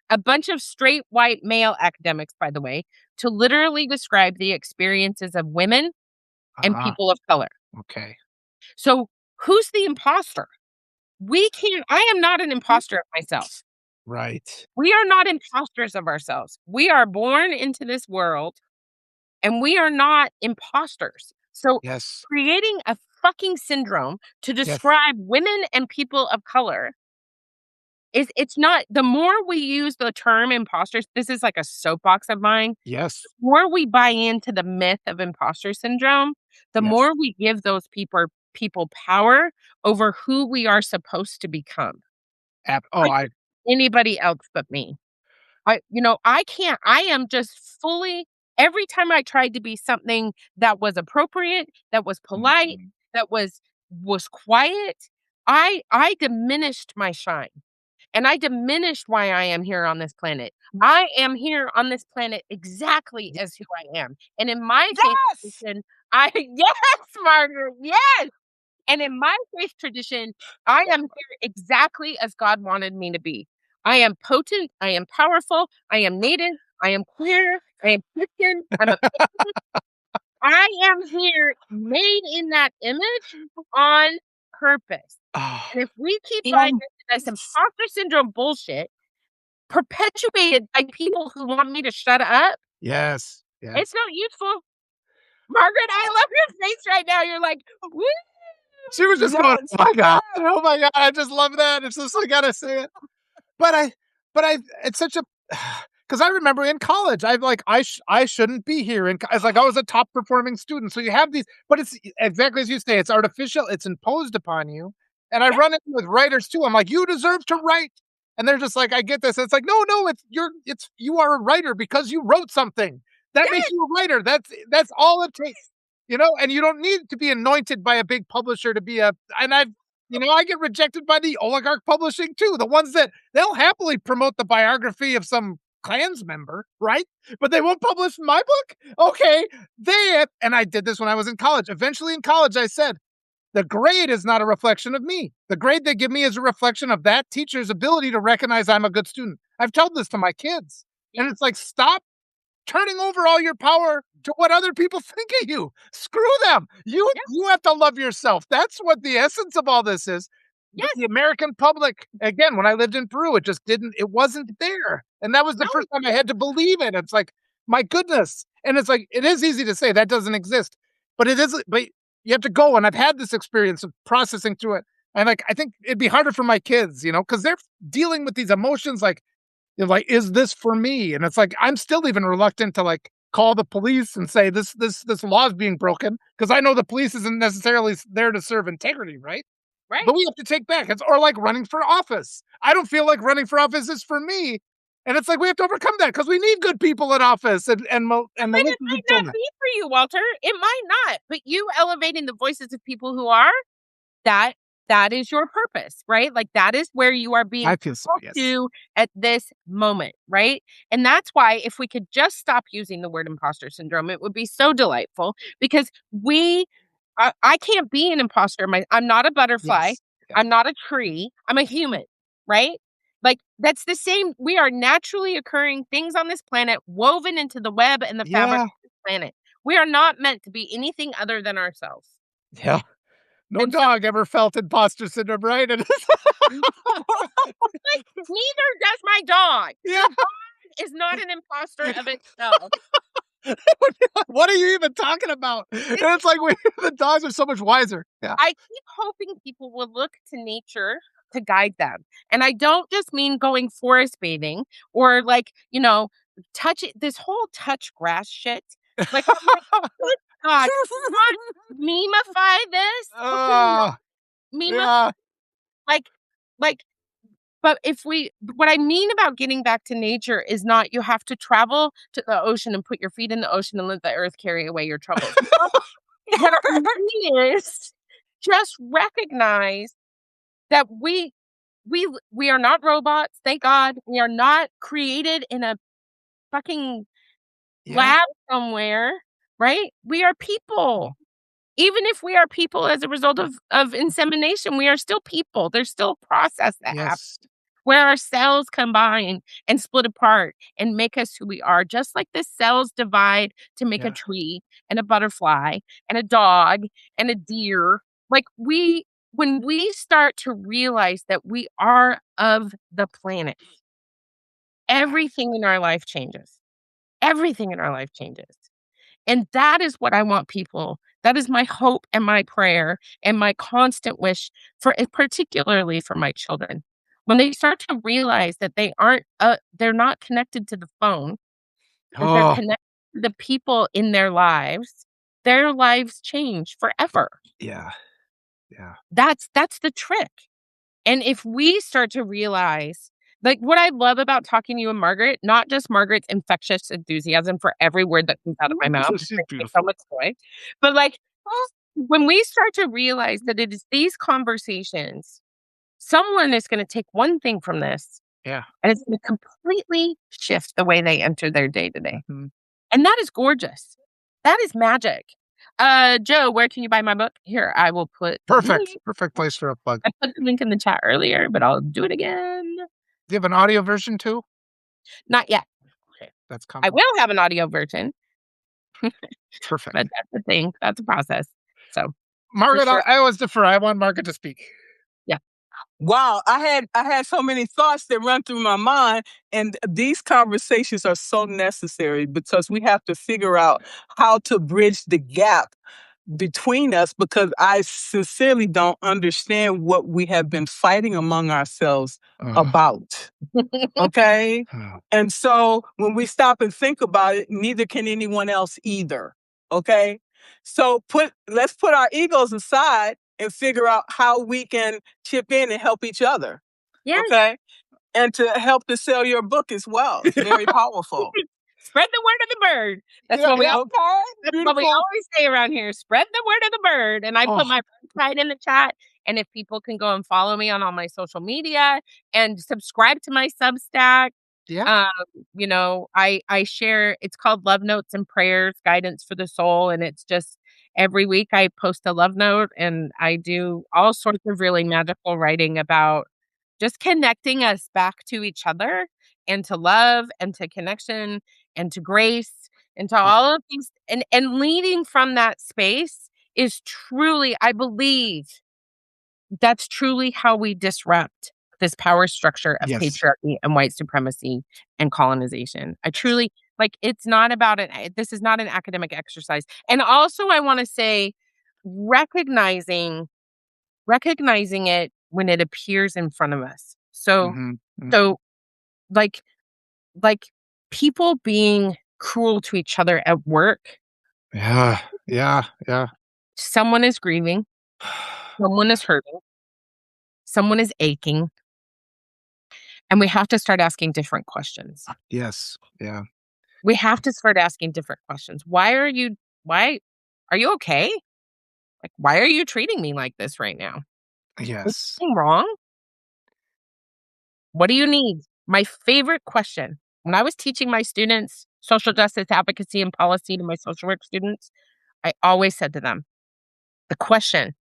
S2: a bunch of straight white male academics, by the way, to literally describe the experiences of women and
S1: Ah,
S2: people of color.
S1: okay.
S2: So, who's the imposter? We can't I am not an imposter of myself.
S1: Right.
S2: We are not imposters of ourselves. We are born into this world and we are not imposters. So
S1: Yes.
S2: creating a fucking syndrome to
S1: Yes.
S2: describe women and people of color is it's not the more we use the term imposters, this is like a soapbox of mine.
S1: Yes.
S2: The more we buy into the myth of imposter syndrome, the
S1: Yes.
S2: more we give those people power over who we are supposed to become.
S1: Oh,
S2: I anybody else but me. I can't I am just fully every time I tried to be something that was appropriate, that was polite,
S1: Mhm.
S2: that was quiet, I diminished my shine, and I diminished why I am here on this planet. I am here on this planet exactly as who I am, and in my faith
S3: Yes.
S2: tradition, I yes, Margaret, yes! And in my faith tradition, I am here exactly as God wanted me to be. I am potent, I am powerful, I am native, I am queer, I am Christian, I am here made in that image on purpose.
S1: Ah,
S2: And if we keep buying
S3: And
S2: into this imposter syndrome bullshit, perpetuated by people who want me to shut up,
S1: yes. Yes.
S2: it's not useful. Margaret, I love your face right now. You're like, woo!
S1: She was just going,
S3: yes,
S1: "Oh my god.
S3: yes,
S1: Oh my god. I just love that." It's just I gotta say it. But I it's such a because I remember in college, I've like, I shouldn't be here it's like I was a top performing student, so you have these but it's exactly as you say, it's artificial, it's imposed upon you, and I
S3: yes,
S1: run into with writers too, I'm like, "You deserve to write," and they're just like, "I get this," it's like, "No, no, you are a writer because you wrote something. That makes
S2: Yes,
S1: you a writer, that's all it takes." And you don't need to be anointed by a big publisher to be a and I get rejected by the oligarch publishing too, the ones that they'll happily promote the biography of some Klans member, right? But they won't publish my book? Okay, and I did this when I was in college. Eventually in college, I said, the grade is not a reflection of me. The grade they give me is a reflection of that teacher's ability to recognize I'm a good student. I've told this to my kids.
S2: yeah,
S1: And it's like, stop turning over all your power to what other people think of you. Screw them. You
S2: yeah,
S1: you have to love yourself. That's what the essence of all this is.
S2: yes,
S1: The American public, again, when I lived in Peru, it wasn't there. And that was the
S2: no,
S1: first time I had to believe it. It's like, my goodness. And it's like, it is easy to say that doesn't exist, but but you have to go. And I've had this experience of processing through it. And like, I think it'd be harder for my kids, because they're dealing with these emotions like, is this for me? And it's like, I'm still even reluctant to like call the police and say this law is being broken because I know the police isn't necessarily there to serve integrity, right?
S2: right?
S1: But we have to take back. It's or like running for office. I don't feel like running for office is for me. And it's like we have to overcome that because we need good people in office. And
S2: And it
S1: Melissa
S2: might
S1: has shown
S2: not
S1: that.
S2: be for you, Walter. It might not, but you elevating the voices of people who are, that That is your purpose, right? Like that is where you are being
S1: I feel so,
S2: called
S1: yes.
S2: to at this moment, right? And that's why if we could just stop using the word imposter syndrome, it would be so delightful because I can't be an imposter. I'm not a butterfly.
S1: Yes. Yeah.
S2: I'm not a tree. I'm a human, right? Like that's the same. We are naturally occurring things on this planet woven into the web and the fabric
S1: Yeah.
S2: of this planet. We are not meant to be anything other than ourselves.
S1: Yeah. No
S2: And so
S1: dog ever felt imposter syndrome, right? And
S2: like, neither does my dog.
S1: yeah.
S2: Your dog is not an imposter of itself.
S1: What are you even talking about? And it's like the dogs are so much wiser. Yeah.
S2: I keep hoping people will look to nature to guide them. And I don't just mean going forest bathing or like, touch it, this whole touch grass shit. Like, I'm like, good God, can we not memify this? Okay,
S1: Oh,
S2: meme,
S1: yeah.
S2: like, like, but what I mean about getting back to nature is not you have to travel to the ocean and put your feet in the ocean and let the earth carry away your troubles. What I mean is just recognize that we are not robots, thank God. We are not created in a fucking
S1: Yeah.
S2: lab somewhere, right? We are people. Even if we are people as a result of insemination, we are still people. There's still a process that happens
S1: Yes.
S2: where our cells combine and split apart and make us who we are, just like the cells divide to make a
S1: Yeah.
S2: tree and a butterfly and a dog and a deer. Like when we start to realize that we are of the planet, everything in our life changes. Everything in our life changes. And that is what I want people. That is my hope and my prayer and my constant wish particularly for my children. When they start to realize that they're not connected to the phone, that they're
S1: Oh,
S2: connected to the people in their lives change forever.
S1: yeah. Yeah.
S2: That's the trick. And if we start to realize, like what I love about talking to you and Margaret, not just Margaret's infectious enthusiasm for every word that comes out of my mouth,
S1: So
S2: which
S1: she's
S2: brings me so
S1: beautiful.
S2: much joy, but like when we start to realize that it is these conversations, someone is going to take one thing from this
S1: Yeah.
S2: and it's going to completely shift the way they enter their day to day.
S1: Mhm.
S2: And that is gorgeous. That is magic. Joe, where can you buy my book? Here, I will put the
S1: Perfect.
S2: link.
S1: Perfect place for a plug.
S2: I put the link in the chat earlier, but I'll do it again.
S1: Do you have an audio version too?
S2: Not yet.
S1: Okay, that's
S2: I
S1: coming.
S2: will have an audio version,
S1: Perfect.
S2: but that's the thing. That's a process. So for
S1: Margaret,
S2: sure.
S1: I always defer. I want Margaret to speak.
S2: Yeah.
S3: Wow, I had so many thoughts that run through my mind, and these conversations are so necessary because we have to figure out how to bridge the gap between us because I sincerely don't understand what we have been fighting among ourselves
S1: Ugh.
S3: about. Okay?
S1: Oh,
S3: And so when we stop and think about it, neither can anyone else either. Okay? So let's put our egos aside and figure out how we can chip in and help each other.
S2: Yeah.
S3: Okay? And to help to sell your book as well. It's very powerful.
S2: Spread the word of the bird. That's
S1: yeah,
S2: what we
S1: yeah,
S3: Okay?
S2: That's what we
S1: beautiful.
S2: always say around here. Spread the word of the bird. And I put
S1: Oh,
S2: my website in the chat. And if people can go and follow me on all my social media and subscribe to my Substack,
S1: yeah,
S2: um, I share. It's called Love Notes and Prayers, Guidance for the Soul, and it's just every week I post a love note, and I do all sorts of really magical writing about just connecting us back to each other and to love and to connection and to grace and to
S1: yeah,
S2: all of these and leading from that space is truly, I believe, that's truly how we disrupt this power structure of
S1: yes,
S2: patriarchy and white supremacy and colonization. I truly like it's not about this is not an academic exercise. And also I want to say recognizing recognizing it when it appears in front of us. So
S1: hmm
S2: so like like people being cruel to each other at work,
S1: yeah, yeah, yeah.
S2: someone is grieving, someone is hurting, someone is aching, and we have to start asking different questions.
S1: Yes, yeah,
S2: We have to start asking different questions. Why are you okay? Like, why are you treating me like this right now?
S1: Yes.
S2: Anything wrong? What do you need? My favorite question when I was teaching my students social justice advocacy and policy to my social work students, I always said to them, the question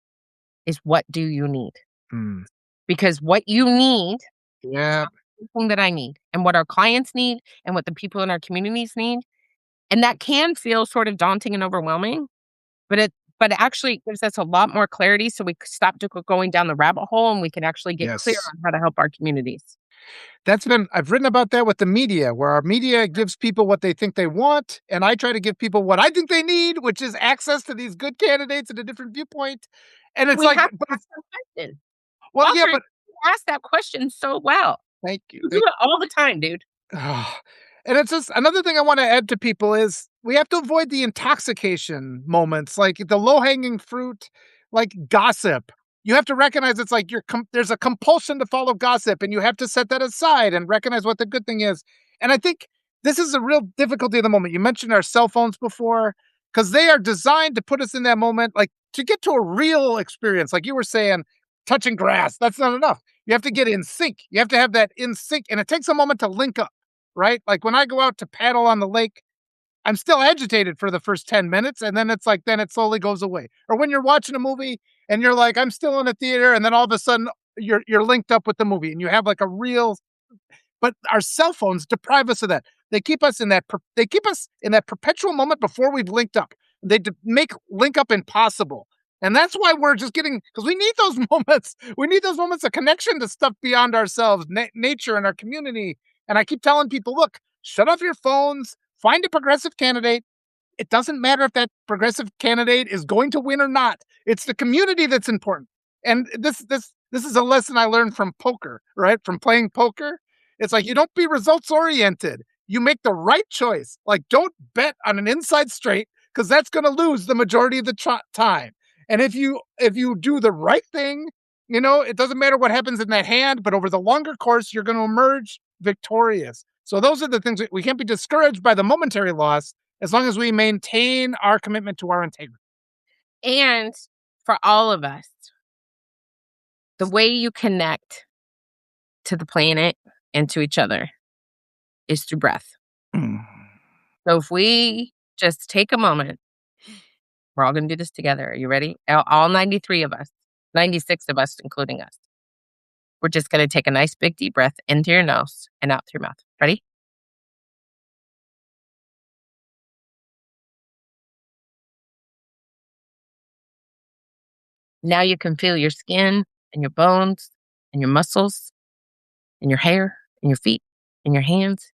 S2: is, what do you need?
S1: Mm.
S2: Because what you need
S1: Yeah.
S2: is something that I need, and what our clients need, and what the people in our communities need. And that can feel sort of daunting and overwhelming, but it actually gives us a lot more clarity so we stop going down the rabbit hole and we can actually get clear
S1: Yes.
S2: on how to help our communities.
S1: I've written about that with the media, where our media gives people what they think they want, and I try to give people what I think they need, which is access to these good candidates and a different viewpoint. And it's
S2: We
S1: like,
S2: have to
S1: but
S2: ask
S1: it's
S2: that question.
S1: well, yeah,
S2: Walter,
S1: but
S2: you ask that question so well.
S1: thank you.
S2: You do it all the time, dude.
S1: Ah, and it's just another thing I wanna add to people is we have to avoid the intoxication moments, like the low-hanging fruit, like gossip. You have to recognize it's like there's a compulsion to follow gossip, and you have to set that aside and recognize what the good thing is. And I think this is a real difficulty of the moment. You mentioned our cell phones before, because they are designed to put us in that moment, like, to get to a real experience, like you were saying, touching grass, that's not enough. You have to get in sync. You have to have that in sync, and it takes a moment to link up. Right? Like when I go out to paddle on the lake, I'm still agitated for the first 10 minutes, and then it's like, then it slowly goes away. Or when you're watching a movie and you're like, I'm still in a theater, and then all of a sudden you're linked up with the movie and you have like a real, but our cell phones deprive us of that. They keep us in that perpetual moment before we've linked up. Make link up impossible. And that's why we're just getting, because we need those moments. We need those moments of connection to stuff beyond ourselves, nature and our community. And I keep telling people, look, shut off your phones, find a progressive candidate. It doesn't matter if that progressive candidate is going to win or not. It's the community that's important. And this is a lesson I learned from poker, right? From playing poker. It's like you don't be results oriented. You make the right choice. Like don't bet on an inside straight because that's going to lose the majority of the time. And if you do the right thing, it doesn't matter what happens in that hand, but over the longer course, you're going to emerge victorious. So those are the things we can't be discouraged by the momentary loss as long as we maintain our commitment to our integrity.
S2: And for all of us, the way you connect to the planet and to each other is through breath.
S1: Mm.
S2: So if we just take a moment, we're all going to do this together. Are you ready? All 93 of us, 96 of us, including us. We're just going to take a nice big deep breath into your nose and out through your mouth. Ready? Now you can feel your skin and your bones and your muscles and your hair and your feet and your hands.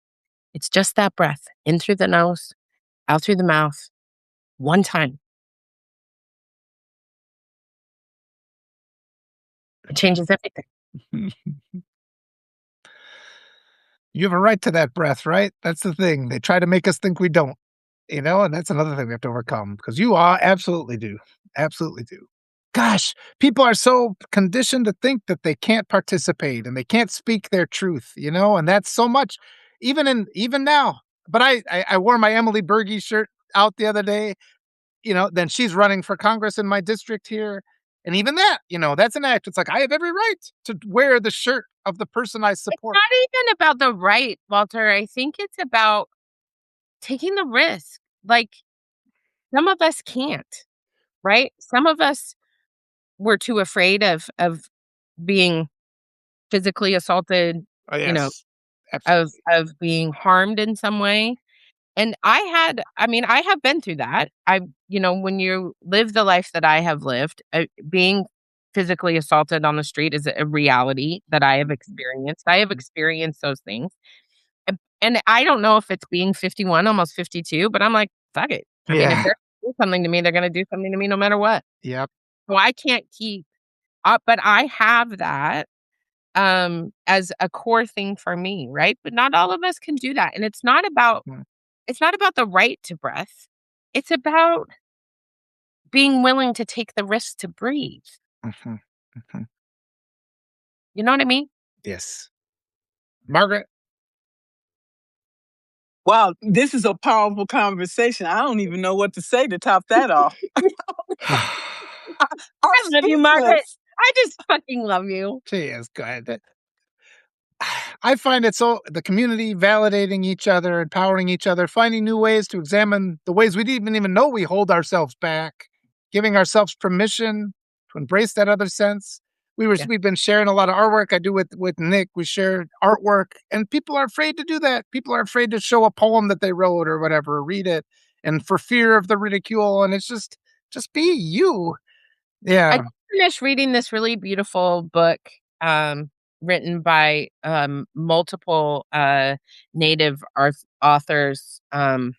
S2: It's just that breath in through the nose, out through the mouth, one time. It changes everything.
S1: You have a right to that breath, right? That's the thing. They try to make us think we don't, and that's another thing we have to overcome because you are absolutely do. Absolutely do. Gosh, people are so conditioned to think that they can't participate and they can't speak their truth, and that's so much even now. But I wore my Emily Berge shirt out the other day, then she's running for Congress in my district here. And even that, that's an act. It's like I have every right to wear the shirt of the person I
S2: It's
S1: support.
S2: not even about the right, Walter. I think it's about taking the risk. Like some of us can't, right? Some of us were too afraid of being physically assaulted,
S1: Oh,
S2: you know,
S1: yes. Absolutely.
S2: of being harmed in some way. And I have been through that. When you live the life that I have lived, being physically assaulted on the street is a reality that I have experienced. I have experienced those things. And I don't know if it's being 51, almost 52, but I'm like, fuck it. I mean, if
S1: Yeah.
S2: they're gonna do something to me, they're going to do something to me no matter what.
S1: Yep.
S2: So I can't keep up, but I have that as a core thing for me, right? But not all of us can do that. And
S1: Mm.
S2: it's not about the right to breath. It's about being willing to take the risk to breathe.
S1: Mhm. Mhm.
S2: You know what I mean?
S1: Yes. Margaret?
S3: Wow, this is a powerful conversation. I don't even know what to say to top that off. I'm
S2: I love you, Margaret.
S3: speechless.
S2: I just fucking love you.
S1: She is good. I find it so the community validating each other, empowering each other, finding new ways to examine the ways we didn't even know we hold ourselves back, giving ourselves permission to embrace that other sense.
S2: Yeah.
S1: We've been sharing a lot of artwork I do with Nick. We share artwork, and people are afraid to do that. People are afraid to show a poem that they wrote or whatever, read it, and for fear of the ridicule. And it's just be you.
S2: I
S1: Yeah.
S2: just finished reading this really beautiful book, written by, multiple, native authors. Hold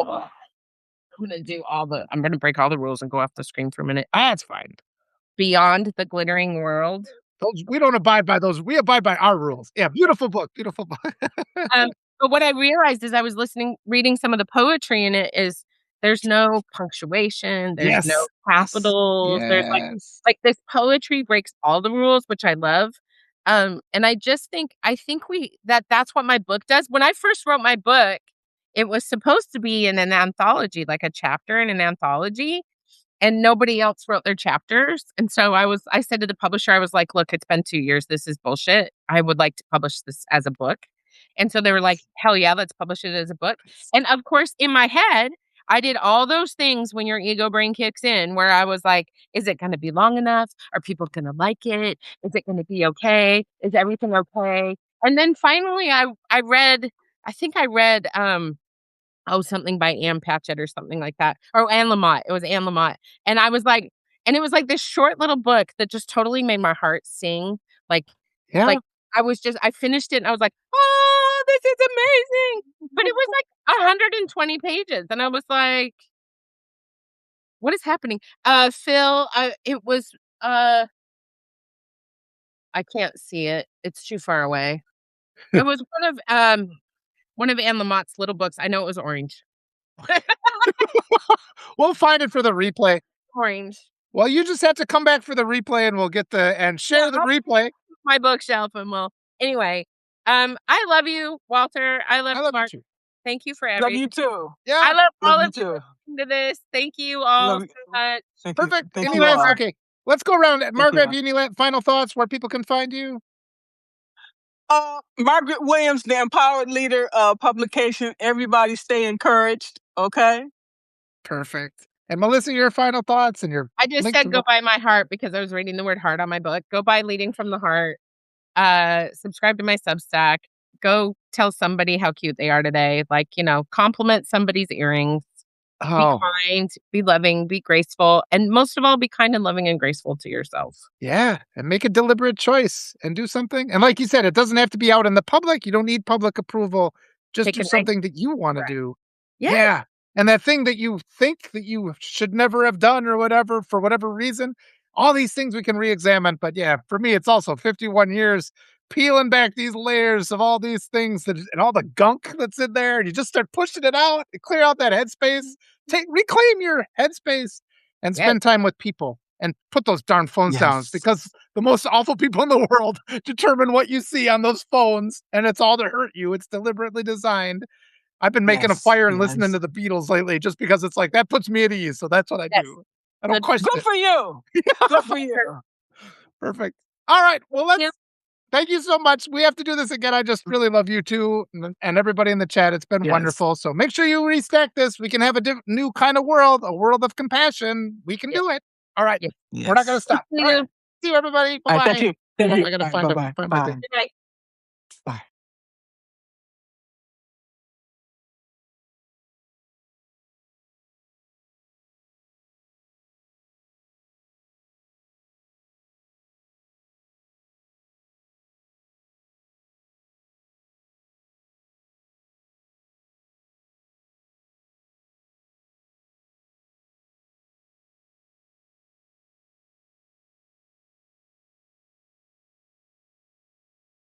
S2: on. I'm gonna break all the rules and go off the screen for a minute.
S1: That's fine.
S2: Beyond the Glittering World.
S1: Those we don't abide by those. We abide by our rules. Yeah, beautiful book. Beautiful book.
S2: Um, but what I realized as I was reading some of the poetry in it is there's no punctuation, there's no
S1: Yes. Yes.
S2: capitals, there's
S1: Yes.
S2: like this poetry breaks all the rules, which I love. And I think that's what my book does. When I first wrote my book, it was supposed to be in an anthology, like a chapter in an anthology, and nobody else wrote their chapters. And so I said to the publisher, I was like, look, it's been 2 years. This is bullshit. I would like to publish this as a book. And so they were like, hell yeah, let's publish it as a book. And of course, in my head, I did all those things when your ego brain kicks in, where I was like, is it going to be long enough? Are people going to like it? Is it going to be okay? Is everything okay? And then finally, I think I read, something by Ann Patchett or something like that. Or Anne Lamott. It was Anne Lamott. And I was like, and it was like this short little book that just totally made my heart sing. Like,
S1: Yeah.
S2: like I finished it and I was like, oh, this is amazing. But it was like 120 pages. And I was like, what is happening? Phil, it was, I can't see it. It's too far away. It was one of Anne Lamott's little books. I know it was orange.
S1: We'll find it for the replay.
S2: Orange.
S1: Well, you just have to come back for the replay and we'll get and share the replay.
S2: My bookshelf and anyway, I love you, Walter. I love
S1: I love
S2: Mark.
S1: you.
S2: Thank you for
S3: Love
S2: everything.
S3: you too.
S1: Yeah.
S2: I love all
S3: Love you
S2: of you
S3: too.
S2: listening to this. Thank you all
S3: Love
S2: so
S3: you.
S2: much.
S3: Thank you.
S1: Perfect.
S3: Thank
S1: Any
S3: you
S1: last?
S3: all.
S1: Okay. Let's go around. Margaret,
S3: you.
S1: any final thoughts where people can find you?
S3: Margaret Williams, the Empowered Leader publication. Everybody stay encouraged, okay?
S1: Perfect. And Melissa, your final thoughts and your
S2: I just
S1: link to
S2: said go buy my heart because I was reading the word heart on my book. Go buy Leading from the Heart. Subscribe to my Substack. Go tell somebody how cute they are today. Like, compliment somebody's earrings.
S1: Oh,
S2: Be kind, be loving, be graceful, and most of all, be kind and loving and graceful to yourself.
S1: yeah. And make a deliberate choice and do something. And like you said, it doesn't have to be out in the public. You don't need public approval. Just
S2: Take
S1: do
S2: a nice
S1: something that you want to
S2: breath.
S1: do.
S2: Yeah.
S1: Yeah. And that thing that you think that you should never have done or whatever, for whatever reason, all these things we can re-examine. But yeah, for me, it's also 51 years peeling back these layers of all these things and all the gunk that's in there. And you just start pushing it out, clear out that headspace, reclaim your headspace and
S2: Yes.
S1: spend time with people and put those darn phones down
S3: Yes.
S1: because the most awful people in the world determine what you see on those phones and it's all to hurt you. It's deliberately designed. I've been making a
S3: Yes.
S1: fire and listening
S3: Yes.
S1: to the Beatles lately just because it's like that puts me at ease. So that's what I
S2: Yes.
S1: do. I don't
S2: Good.
S1: question
S3: Good
S1: it.
S3: for you. Good for you.
S1: Perfect. All right. Well,
S2: Yeah.
S1: thank you so much. We have to do this again. I just really love you too and everybody in the chat. It's been
S3: Yes.
S1: wonderful. So make sure you restack this. We can have a new kind of world, a world of compassion. We can
S2: Yes.
S1: do it. All right.
S2: Yes.
S1: We're not going to stop.
S2: See
S1: All right.
S2: you.
S1: See you, everybody.
S3: All right,
S1: Bye-bye.
S3: thank you. Thank you.
S1: I got to
S3: All right,
S1: find
S3: bye-bye.
S1: my
S3: Bye.
S1: thing.
S2: Good night.